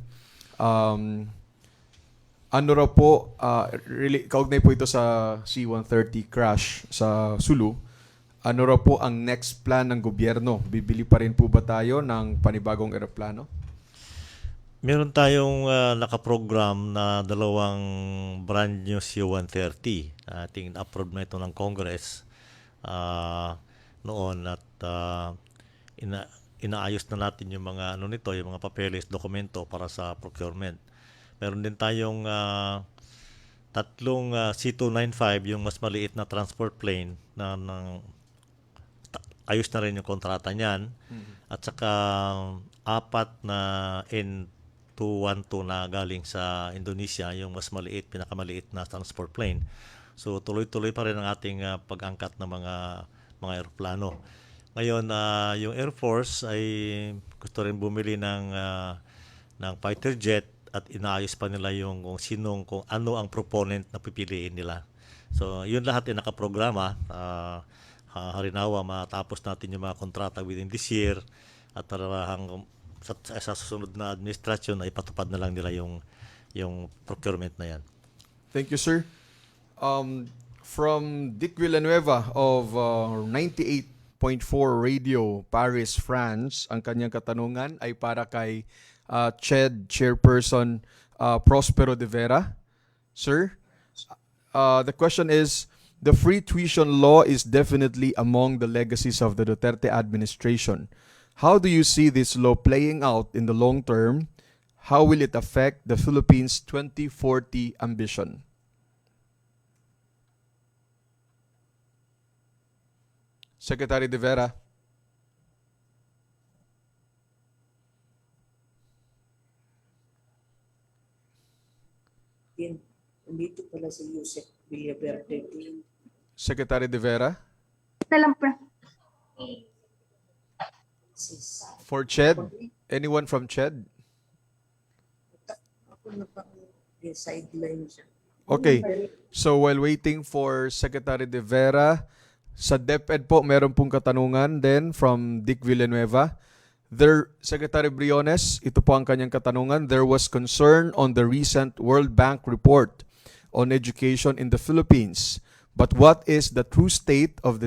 [SPEAKER 1] Ano raw po, kaugnay po ito sa C-130 crash sa Sulu, ano raw po ang next plan ng gobyerno? Bibili pa rin po ba tayo ng panibagong eroplano?
[SPEAKER 4] Meron tayong nakaprogram na 2 brand new C-130. Ating approve na ito ng Congress noon at inaayos na natin yung mga yung mga papeles, dokumento para sa procurement. Meron din tayong 3 C-295, yung mas maliit na transport plane na ayos na rin yung kontrata niyan. At saka 4 na N212 na galing sa Indonesia, yung mas maliit, pinakamaliit na transport plane. So tuloy-tuloy pa rin ang ating pag-angkat ng mga eroplano. Ngayon, yung Air Force ay gusto rin bumili ng fighter jet at inaayos pa nila yung kung ano ang proponent na pipiliin nila. So yun lahat ay nakaprograma. Harinawa matapos natin yung mga kontrata within this year at sa susunod na administrasyon ay patupad na lang nila yung procurement na yan.
[SPEAKER 1] Thank you, sir. From Dick Villanueva of 98.4 Radio, Paris, France, ang kanyang katanungan ay para kay CHED Chairperson Prospero de Vera. Sir, the question is, the free tuition law is definitely among the legacies of the Duterte administration. How do you see this law playing out in the long term? How will it affect the Philippines' 2040 ambition? Secretary de Vera.
[SPEAKER 10] Nandito pala si Yusek Villaverde.
[SPEAKER 1] Secretary de Vera.
[SPEAKER 11] na lang po.
[SPEAKER 1] For Ched, anyone from Ched? Okay. So while waiting for Secretary De Vera, sa DepEd po meron pong katanungan din from Dick Villanueva. Secretary Briones, ito po ang kanyang katanungan. There was concern on the recent World Bank report on education in the Philippines. But what is the true state of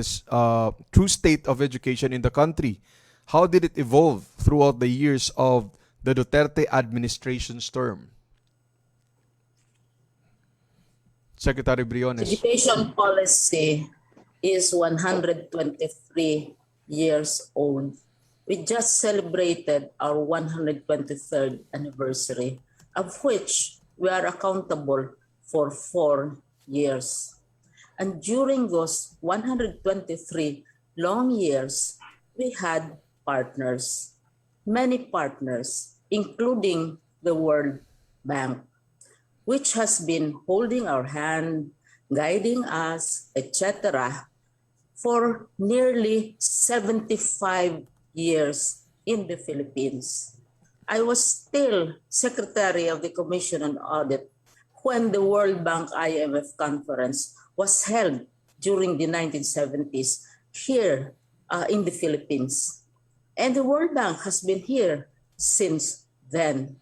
[SPEAKER 1] education in the country? How did it evolve throughout the years of the Duterte administration's term? Secretary Briones.
[SPEAKER 10] Education policy is 123 years old. We just celebrated our 123rd anniversary, of which we are accountable for 4 years. And during those 123 long years, we had partners, many partners, including the World Bank, which has been holding our hand, guiding us, etc., for nearly 75 years in the Philippines. I was still Secretary of the Commission on Audit when the World Bank IMF conference was held during the 1970s here in the Philippines. And the World Bank has been here since then.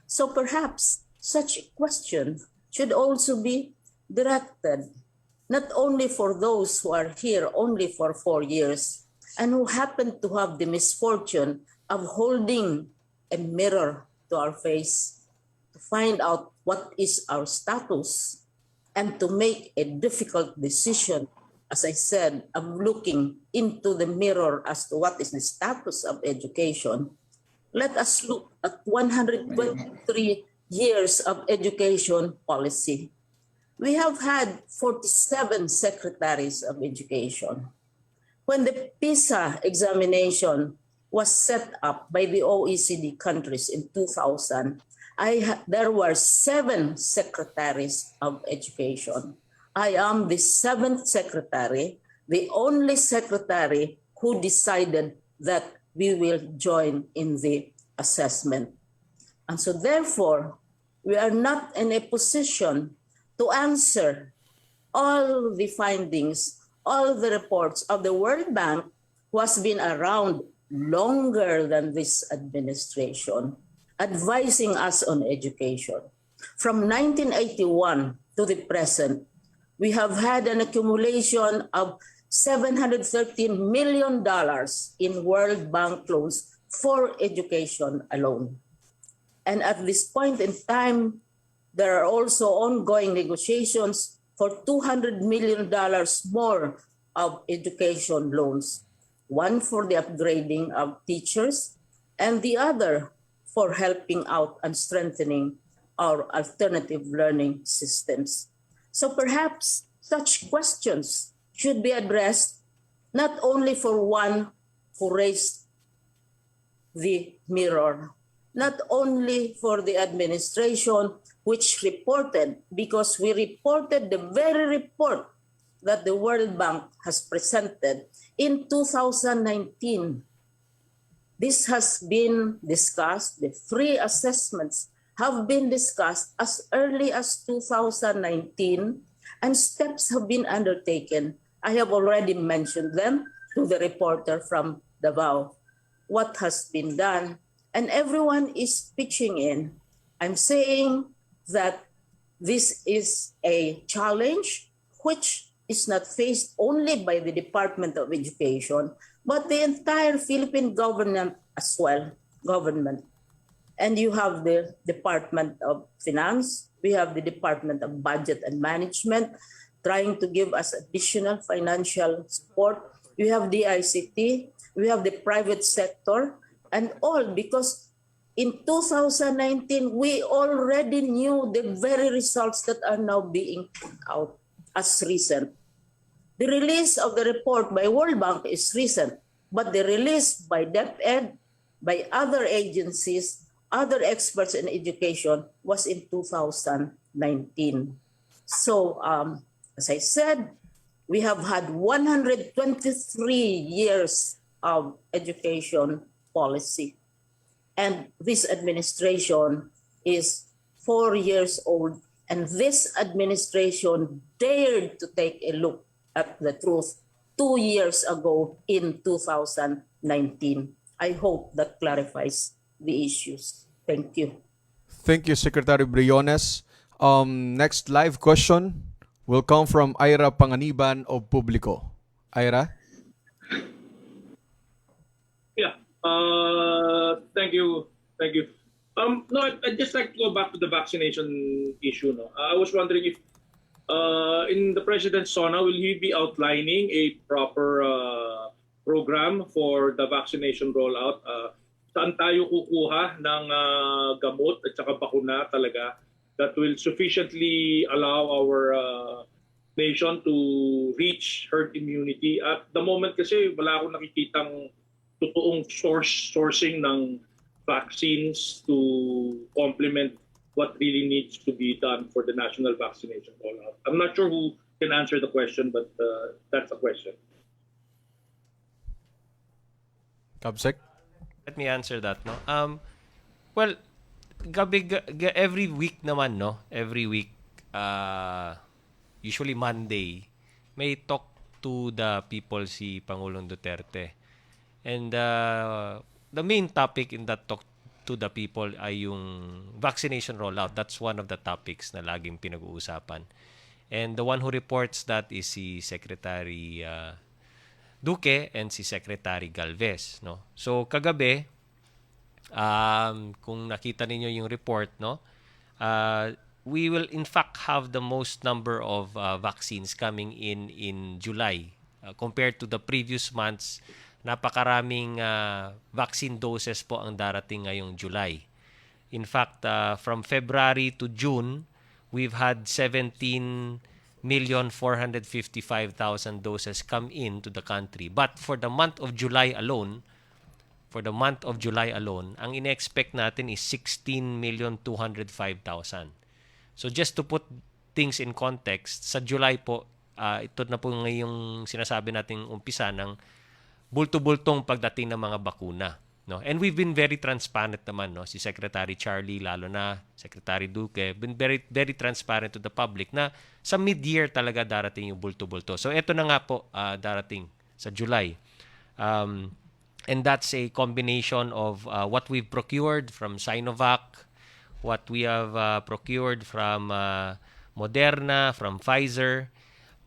[SPEAKER 10] So perhaps such a question should also be directed not only for those who are here only for 4 years and who happen to have the misfortune of holding a mirror to our face to find out what is our status and to make a difficult decision, as I said, of looking into the mirror as to what is the status of education. Let us look at 123 years of education policy. We have had 47 secretaries of education. When the PISA examination was set up by the OECD countries in 2000, there were 7 secretaries of education. I am the 7th secretary, the only secretary who decided that we will join in the assessment. And so therefore, we are not in a position to answer all the findings, all the reports of the World Bank, who has been around longer than this administration, advising us on education. From 1981 to the present, we have had an accumulation of $713 million in World Bank loans for education alone. And at this point in time, there are also ongoing negotiations for $200 million more of education loans, one for the upgrading of teachers and the other for helping out and strengthening our alternative learning systems. So perhaps such questions should be addressed not only for one who raised the mirror, not only for the administration which reported, because we reported the very report that the World Bank has presented in 2019. This has been discussed, the 3 assessments have been discussed as early as 2019, and steps have been undertaken. I have already mentioned them to the reporter from Davao. What has been done? And everyone is pitching in. I'm saying that this is a challenge which is not faced only by the Department of Education, but the entire Philippine government as well, government. And you have the Department of Finance, we have the Department of Budget and Management trying to give us additional financial support. We have the ICT, we have the private sector, and all because in 2019, we already knew the very results that are now being put out as recent. The release of the report by World Bank is recent, but the release by DepEd, by other agencies, other experts in education was in 2019. So, as I said, We have had 123 years of education policy. And this administration is 4 years old. And this administration dared to take a look at the truth 2 years ago in 2019. I hope that clarifies the issues. Thank you.
[SPEAKER 1] Thank you, Secretary Briones. Next live question will come from Ira Panganiban of Publico. Ira?
[SPEAKER 11] Yeah. Thank you. Thank you. No, I'd just like to go back to the vaccination issue. No, I was wondering if, in the President's SONA, will he be outlining a proper program for the vaccination rollout? Saan tayo kukuha ng gamot at saka bakuna talaga that will sufficiently allow our nation to reach herd immunity? At the moment kasi wala akong nakikitang totoong sourcing ng vaccines to complement what really needs to be done for the national vaccination rollout. I'm not sure who can answer the question, but that's a question.
[SPEAKER 1] Kabsek?
[SPEAKER 3] Let me answer that, no. Well, every week naman, no. Every week, usually Monday, may talk to the people si Pangulong Duterte. And the main topic in that talk to the people ay yung vaccination rollout. That's one of the topics na laging pinag-uusapan. And the one who reports that is si Secretary Duque and si Secretary Galvez, no. So kagabi, kung nakita ninyo yung report, no, we will in fact have the most number of vaccines coming in July compared to the previous months. Napakaraming vaccine doses po ang darating ngayong July. In fact, from February to June, we've had 17,455,000 doses come into the country. But for the month of July alone, ang ine-expect natin is 16,205,000. So just to put things in context, sa July po, ito na po ngayong sinasabi nating umpisa ng bulto-bultong pagdating ng mga bakuna, no? And we've been very transparent naman, no? Si Secretary Charlie, lalo na Secretary Duque, been very, very transparent to the public na sa mid-year talaga darating yung bulto-bulto. So ito na nga po darating sa July. And that's a combination of what we've procured from Sinovac, what we have procured from Moderna, from Pfizer,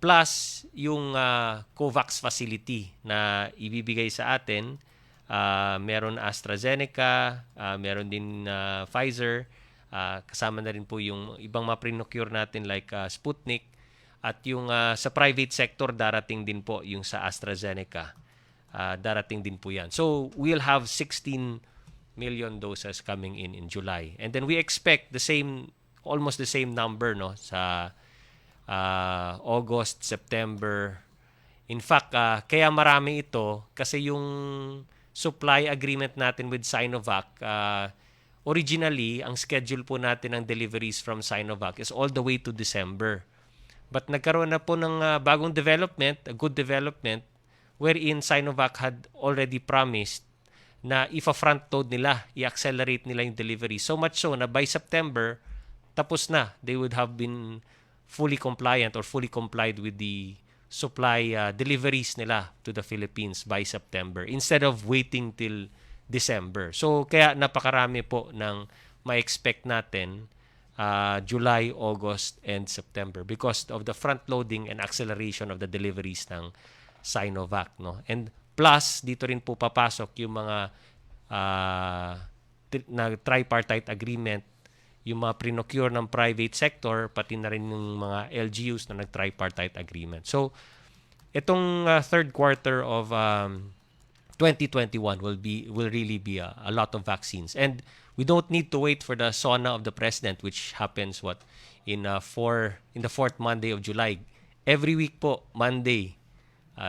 [SPEAKER 3] plus yung COVAX facility na ibibigay sa atin. Meron AstraZeneca, meron din Pfizer, kasama na rin po yung ibang ma-procure natin like Sputnik, at yung sa private sector darating din po yung sa AstraZeneca. Darating din po yan. So we'll have 16 million doses coming in July. And then we expect almost the same number, no, sa August, September. In fact, kaya marami ito kasi yung supply agreement natin with Sinovac, originally, ang schedule po natin ng deliveries from Sinovac is all the way to December. But nagkaroon na po ng bagong development, a good development, wherein Sinovac had already promised na if-front load nila, i-accelerate nila yung delivery. So much so na by September, tapos na. They would have been fully compliant or fully complied with the supply deliveries nila to the Philippines by September instead of waiting till December. So kaya napakarami po ng ma-expect natin July, August, and September because of the front-loading and acceleration of the deliveries ng Sinovac, no? And plus, dito rin po papasok yung mga na tripartite agreement, yung mga prinocure ng private sector, pati na rin yung mga LGUs na nag-tripartite agreement. So, itong third quarter of 2021 will really be a lot of vaccines. And we don't need to wait for the SONA of the President, which happens in the fourth Monday of July. Every week po, Monday,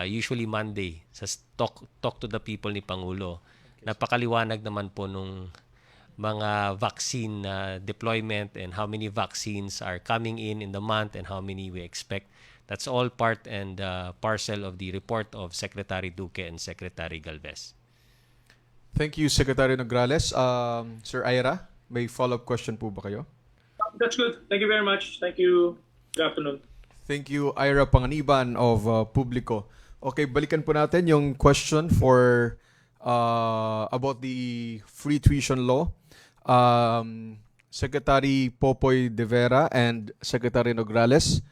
[SPEAKER 3] usually Monday, sa talk to the people ni Pangulo. Napakaliwanag naman po nung mga vaccine deployment and how many vaccines are coming in the month and how many we expect That's all part and parcel of the report of Secretary Duque and Secretary Galvez.
[SPEAKER 1] Thank you, Secretary Nograles. Sir Ira, may follow-up question po ba kayo?
[SPEAKER 11] That's good. Thank you very much. Thank you. Good afternoon.
[SPEAKER 1] Thank you, Ira Panganiban of Publico. Okay, balikan po natin yung question for about the free tuition law. Secretary Popoy De Vera and Secretary Nograles,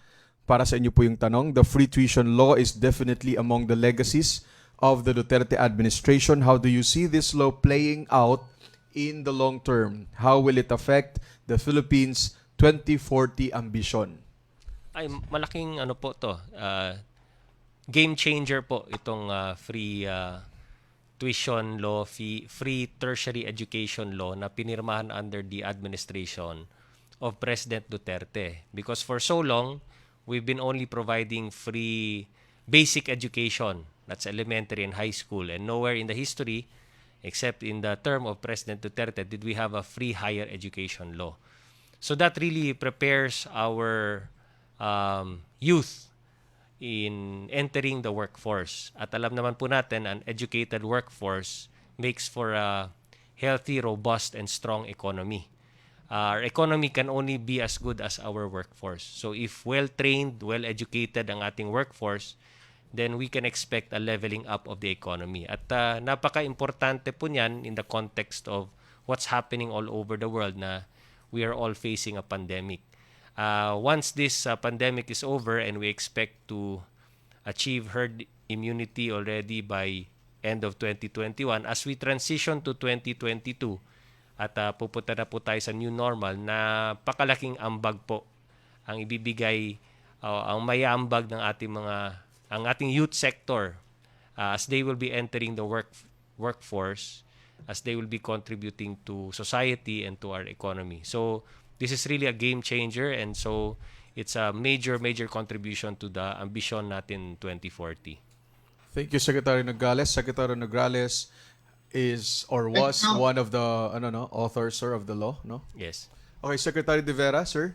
[SPEAKER 1] para sa inyo po yung tanong. The free tuition law is definitely among the legacies of the Duterte administration. How do you see this law playing out in the long term? How will it affect the Philippines' 2040 ambition?
[SPEAKER 3] Ay, malaking ano po to. Game changer po itong free tuition law, free tertiary education law na pinirmahan under the administration of President Duterte. Because for so long, we've been only providing free basic education. That's elementary and high school. And nowhere in the history, except in the term of President Duterte, did we have a free higher education law. So that really prepares our youth in entering the workforce. At alam naman po natin, an educated workforce makes for a healthy, robust, and strong economy. Our economy can only be as good as our workforce. So if well-trained, well-educated ang ating workforce, then we can expect a leveling up of the economy. At napaka-importante po niyan in the context of what's happening all over the world na we are all facing a pandemic. Once this pandemic is over and we expect to achieve herd immunity already by end of 2021, as we transition to 2022 at pupunta na po tayo sa new normal, na pakalaking ambag po ang ibibigay, ang mayambag ng ang ating youth sector as they will be entering the workforce, as they will be contributing to society and to our economy. So this is really a game changer, and so it's a major contribution to the ambition natin 2040.
[SPEAKER 1] Thank you, Secretary Nograles. Secretary Nograles is or was one of the authors, sir, of the law, no?
[SPEAKER 3] Yes.
[SPEAKER 1] Okay, Secretary De Vera, sir.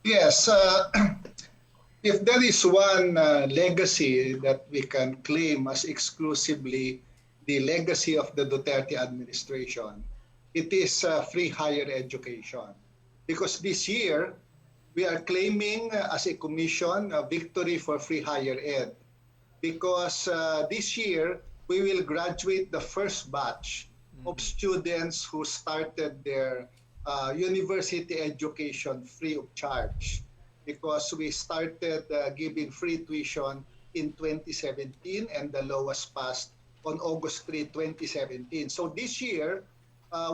[SPEAKER 12] Yes, if there is one legacy that we can claim as exclusively the legacy of the Duterte administration, it is free higher education. Because this year, we are claiming as a commission a victory for free higher ed. Because this year, we will graduate the first batch of students who started their university education free of charge. Because we started giving free tuition in 2017 and the law was passed on August 3, 2017. So this year,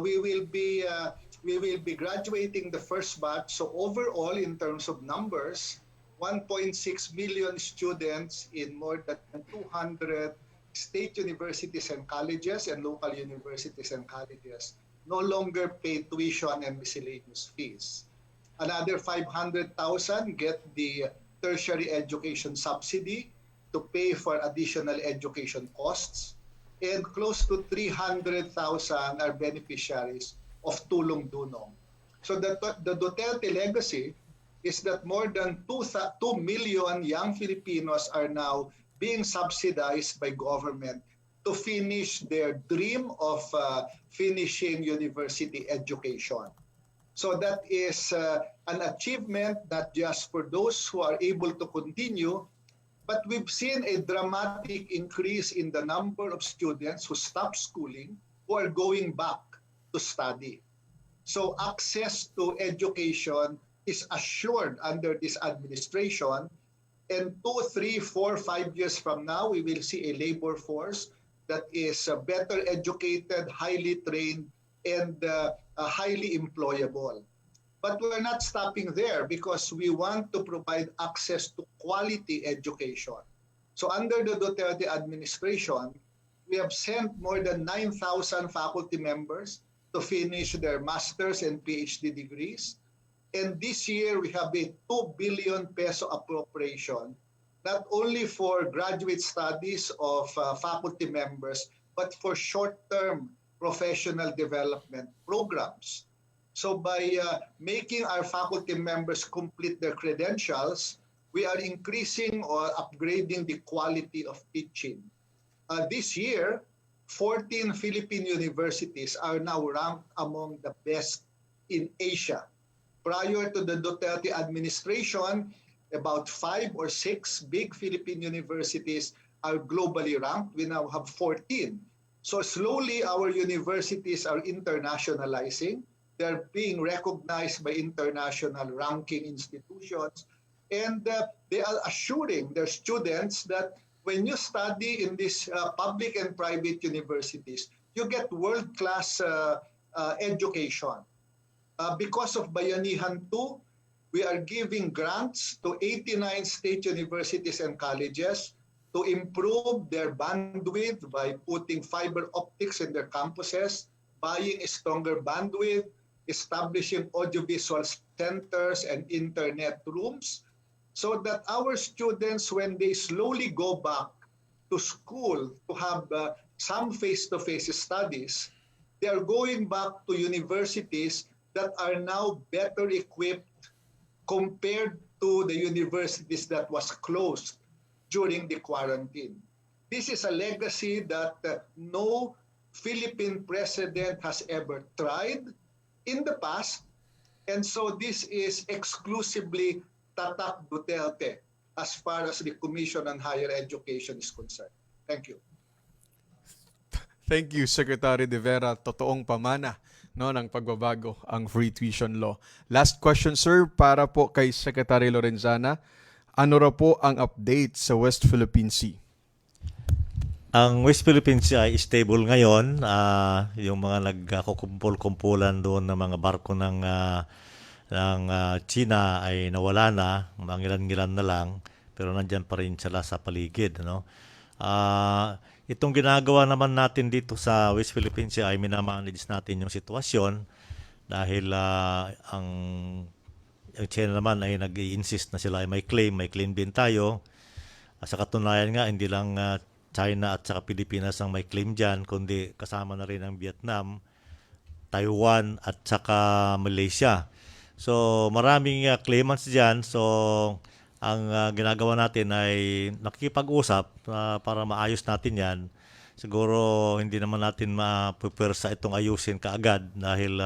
[SPEAKER 12] we will be graduating the first batch. So overall, in terms of numbers, 1.6 million students in more than 200 state universities and colleges and local universities and colleges no longer pay tuition and miscellaneous fees. Another 500,000 get the tertiary education subsidy to pay for additional education costs, and close to 300,000 are beneficiaries of Tulong Dunong. So the Duterte legacy is that more than 2 million young Filipinos are now being subsidized by government to finish their dream of finishing university education. So that is an achievement not just for those who are able to continue, but we've seen a dramatic increase in the number of students who stop schooling who are going back to study. So access to education is assured under this administration, and 2, 3, 4, 5 years from now, we will see a labor force that is better educated, highly trained, and highly employable. But we're not stopping there because we want to provide access to quality education. So under the Duterte administration, we have sent more than 9,000 faculty members to finish their master's and PhD degrees. And this year, we have a 2 billion peso appropriation, not only for graduate studies of faculty members, but for short-term professional development programs. So by making our faculty members complete their credentials, we are increasing or upgrading the quality of teaching. This year, 14 Philippine universities are now ranked among the best in Asia. Prior to the Duterte administration, about 5 or 6 big Philippine universities are globally ranked. We now have 14. So slowly our universities are internationalizing. They're being recognized by international ranking institutions. And they are assuring their students that when you study in these public and private universities, you get world-class education. Because of Bayanihan 2, we are giving grants to 89 state universities and colleges to improve their bandwidth by putting fiber optics in their campuses, buying a stronger bandwidth, establishing audiovisual centers and internet rooms, so that our students, when they slowly go back to school to have some face-to-face studies, they are going back to universities that are now better equipped compared to the universities that was closed during the quarantine. This is a legacy that no Philippine president has ever tried in the past, and so this is exclusively Tatak Duterte as far as the Commission on Higher Education is concerned. Thank you.
[SPEAKER 1] Thank you, Secretary De Vera. Totoong pamana ng pagbabago ang free tuition law. Last question, sir, para po kay Secretary Lorenzana. Ano ra po ang update sa West Philippine Sea?
[SPEAKER 4] Ang West Philippine Sea ay stable ngayon. Yung mga nagkukumpul-kumpulan doon ng mga barko ng China ay nawala na, mangilan-ngilan na lang, pero nandyan pa rin sila sa paligid. Itong ginagawa naman natin dito sa West Philippine Sea ay minamanage natin yung sitwasyon dahil ang China naman ay nag-i-insist na sila ay may claim din tayo. Sa katunayan nga, hindi lang China at saka Pilipinas ang may claim dyan, kundi kasama na rin ang Vietnam, Taiwan at saka Malaysia. So maraming claimants dyan. So ang ginagawa natin ay nakikipag-usap para maayos natin yan. Siguro hindi naman natin mapupersa itong ayusin kaagad dahil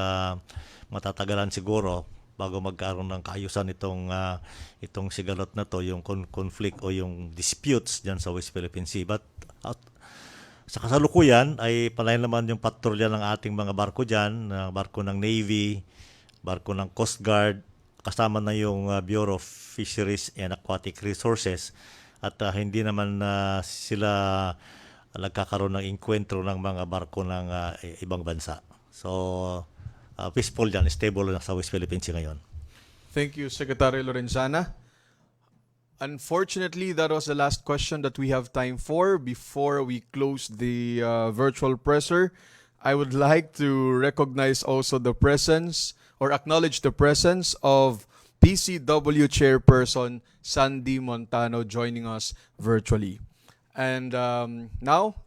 [SPEAKER 4] matatagalan siguro bago magkaroon ng kaayusan itong sigalot na to, yung conflict o yung disputes dyan sa West Philippine Sea. But sa kasalukuyan ay panay naman yung patrolya ng ating mga barko dyan, barko ng Navy, barko ng Coast Guard, kasama na yung Bureau of Fisheries and Aquatic Resources, at hindi naman sila nagkakaroon ng enkwentro ng mga barko ng ibang bansa. So peaceful yan, stable na sa West Philippine Sea ngayon.
[SPEAKER 1] Thank you, Secretary Lorenzana. Unfortunately, that was the last question that we have time for before we close the virtual presser. I would like to recognize also the presence or acknowledge the presence of PCW Chairperson Sandy Montano joining us virtually. And now,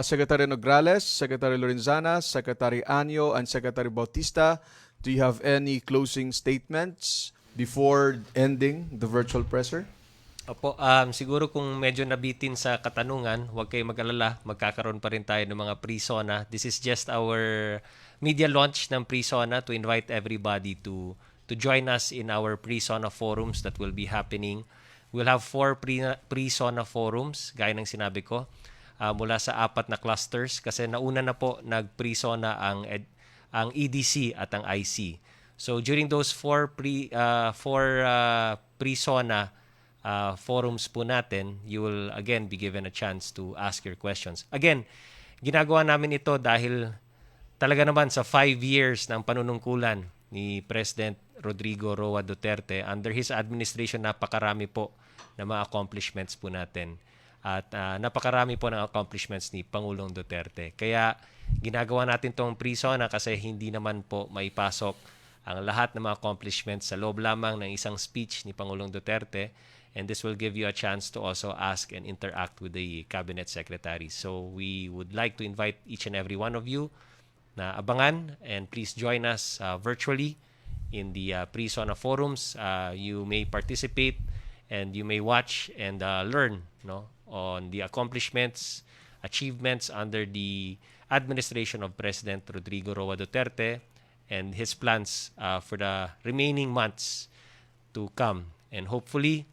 [SPEAKER 1] Secretary Nograles, Secretary Lorenzana, Secretary Anyo, and Secretary Bautista, do you have any closing statements before ending the virtual presser?
[SPEAKER 3] Opo, siguro kung medyo nabitin sa katanungan, huwag kayong mag-alala, magkakaroon pa rin tayo ng mga pre-SONA. This is just our media launch ng pre-SONA to invite everybody to join us in our pre-SONA forums that will be happening. We'll have 4 pre-SONA forums, gaya ng sinabi ko, mula sa 4 na clusters kasi nauna na po nag-pre-SONA ang EDC at ang IC. So during those 4 pre-SONA forums po natin, you will again be given a chance to ask your questions. Again, ginagawa namin ito dahil talaga naman sa 5 years ng panunungkulan ni President Rodrigo Roa Duterte, under his administration napakarami po na mga accomplishments po natin. At napakarami po ng accomplishments ni Pangulong Duterte. Kaya ginagawa natin itong pre-SONA kasi hindi naman po maipasok ang lahat ng mga accomplishments sa loob lamang ng isang speech ni Pangulong Duterte. And this will give you a chance to also ask and interact with the cabinet secretaries. So we would like to invite each and every one of you na abangan, and please join us virtually in the pre-SONA forums. You may participate and you may watch and learn, no, on the accomplishments, achievements under the administration of President Rodrigo Roa Duterte and his plans for the remaining months to come. And hopefully,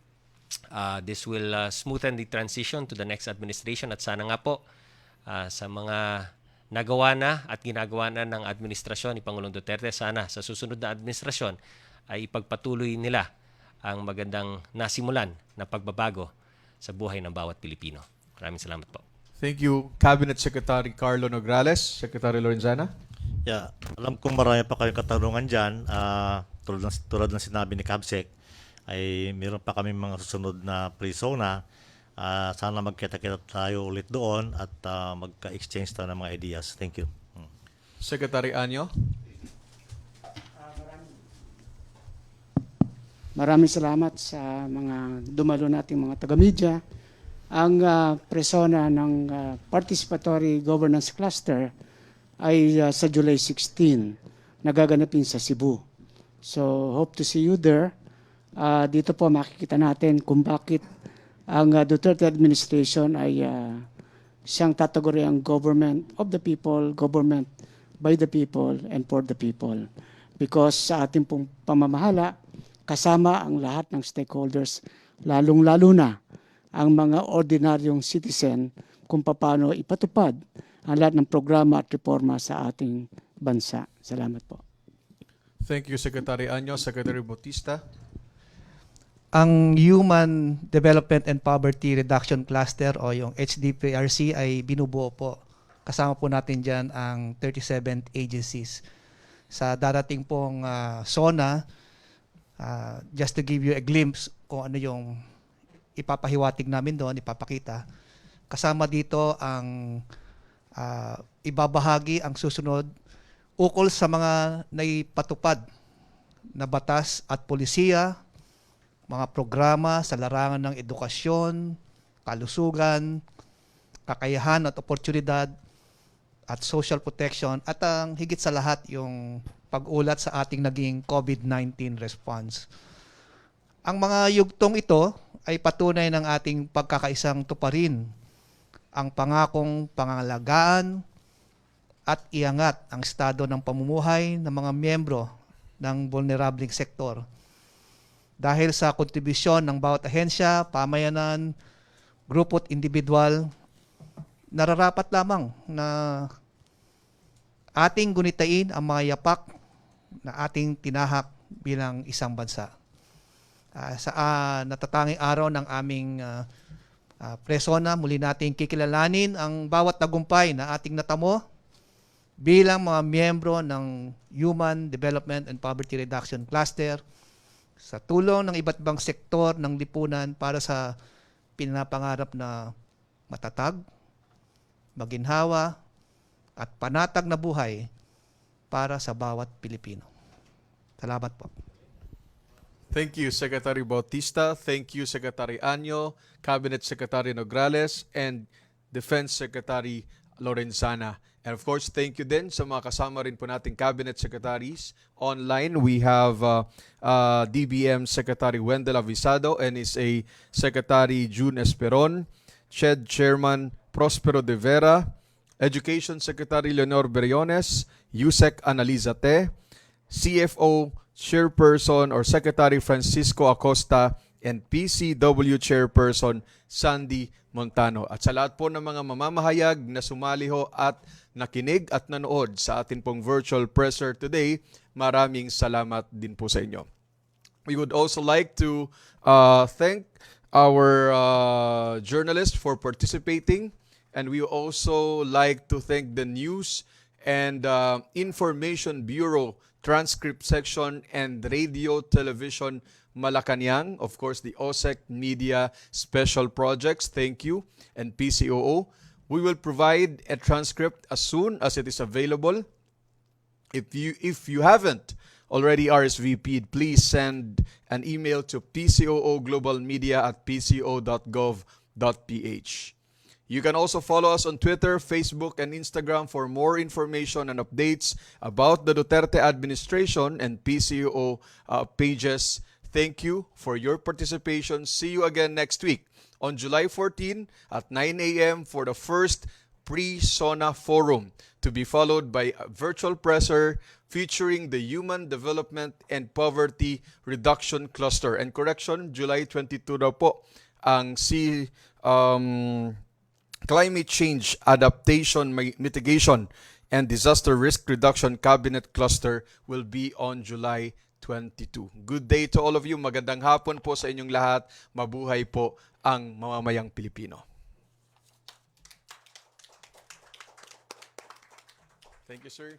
[SPEAKER 3] this will smoothen the transition to the next administration, at sana nga po sa mga nagawa na at ginagawa na ng administrasyon ni Pangulong Duterte, sana sa susunod na administrasyon ay ipagpatuloy nila ang magandang nasimulan na pagbabago sa buhay ng bawat Pilipino. Maraming salamat po.
[SPEAKER 1] Thank you, Cabinet Secretary Carlo Nograles. Secretary Lorenzana.
[SPEAKER 4] Yeah, alam kong marami pa kayong katanungan dyan. Tulad ng sinabi ni Cabsec, ay meron pa kami mga susunod na pre-SONA. Sana magkita-kita tayo ulit doon at magka-exchange tayo ng mga ideas. Thank you.
[SPEAKER 1] Secretary Anyo.
[SPEAKER 2] Maraming salamat sa mga dumalo nating mga taga-media. Ang presona ng Participatory Governance Cluster ay sa July 16, nagaganapin sa Cebu. So, hope to see you there. Dito po makikita natin kung bakit ang Duterte administration ay siyang tataguriang government of the people, government by the people, and for the people. Because sa ating pong pamamahala, kasama ang lahat ng stakeholders, lalong-lalo na ang mga ordinaryong citizen kung paano ipatupad ang lahat ng programa at reforma sa ating bansa. Salamat po.
[SPEAKER 1] Thank you, Secretary Anyo. Secretary Bautista.
[SPEAKER 6] Ang Human Development and Poverty Reduction Cluster o yung HDPRC ay binubuo po. Kasama po natin dyan ang 37 agencies. Sa darating pong SONA, just to give you a glimpse kung ano yung ipapahiwatig namin doon, ipapakita. Kasama dito ang ibabahagi ang susunod ukol sa mga naipatupad na batas at polisiya, mga programa sa larangan ng edukasyon, kalusugan, kakayahan at oportunidad, at social protection, at ang higit sa lahat yung pag-ulat sa ating naging COVID-19 response. Ang mga yugtong ito ay patunay ng ating pagkakaisang tuparin ang pangakong pangangalagaan at iangat ang estado ng pamumuhay ng mga miyembro ng vulnerabling sektor. Dahil sa kontribusyon ng bawat ahensya, pamayanan, grupo at individual, nararapat lamang na ating gunitain ang mga yapak na ating tinahak bilang isang bansa. Sa natatanging araw ng aming presona, muli nating kikilalanin ang bawat tagumpay na ating natamo bilang mga miyembro ng Human Development and Poverty Reduction Cluster sa tulong ng iba't ibang sektor ng lipunan para sa pinapangarap na matatag, maginhawa, at panatag na buhay para sa bawat Pilipino. Salamat po.
[SPEAKER 1] Thank you, Secretary Bautista. Thank you, Secretary Anyo, Cabinet Secretary Nograles, and Defense Secretary Lorenzana. And of course, thank you din sa mga kasama rin po nating Cabinet Secretaries. Online, we have DBM Secretary Wendell Avisado and SA Secretary June Esperon, CHED Chairman Prospero de Vera, Education Secretary Leonor Beriones, USEC Analiza Te, CFO Chairperson or Secretary Francisco Acosta, and PCW Chairperson Sandy Montano. At sa lahat po ng mga mamamahayag na sumali ho at nakinig at nanood sa atin pong virtual presser today, maraming salamat din po sa inyo. We would also like to thank our journalists for participating, and we also like to thank the News and Information Bureau Transcript Section and Radio Television Malacanang, of course the OSEC Media Special Projects, thank you, and PCOO. We will provide a transcript as soon as it is available. If you haven't already RSVP'd, please send an email to pcooglobalmedia@pco.gov.ph. You can also follow us on Twitter, Facebook, and Instagram for more information and updates about the Duterte administration and PCO pages. Thank you for your participation. See you again next week on July 14 at 9 a.m. for the first Pre-SONA Forum, to be followed by a virtual presser featuring the Human Development and Poverty Reduction Cluster. And correction, July 22 daw po ang Climate Change Adaptation, Mitigation and Disaster Risk Reduction Cabinet Cluster will be on July 22. Good day to all of you. Magandang hapon po sa inyong lahat. Mabuhay po ang mamamayang Pilipino. Thank you, sir.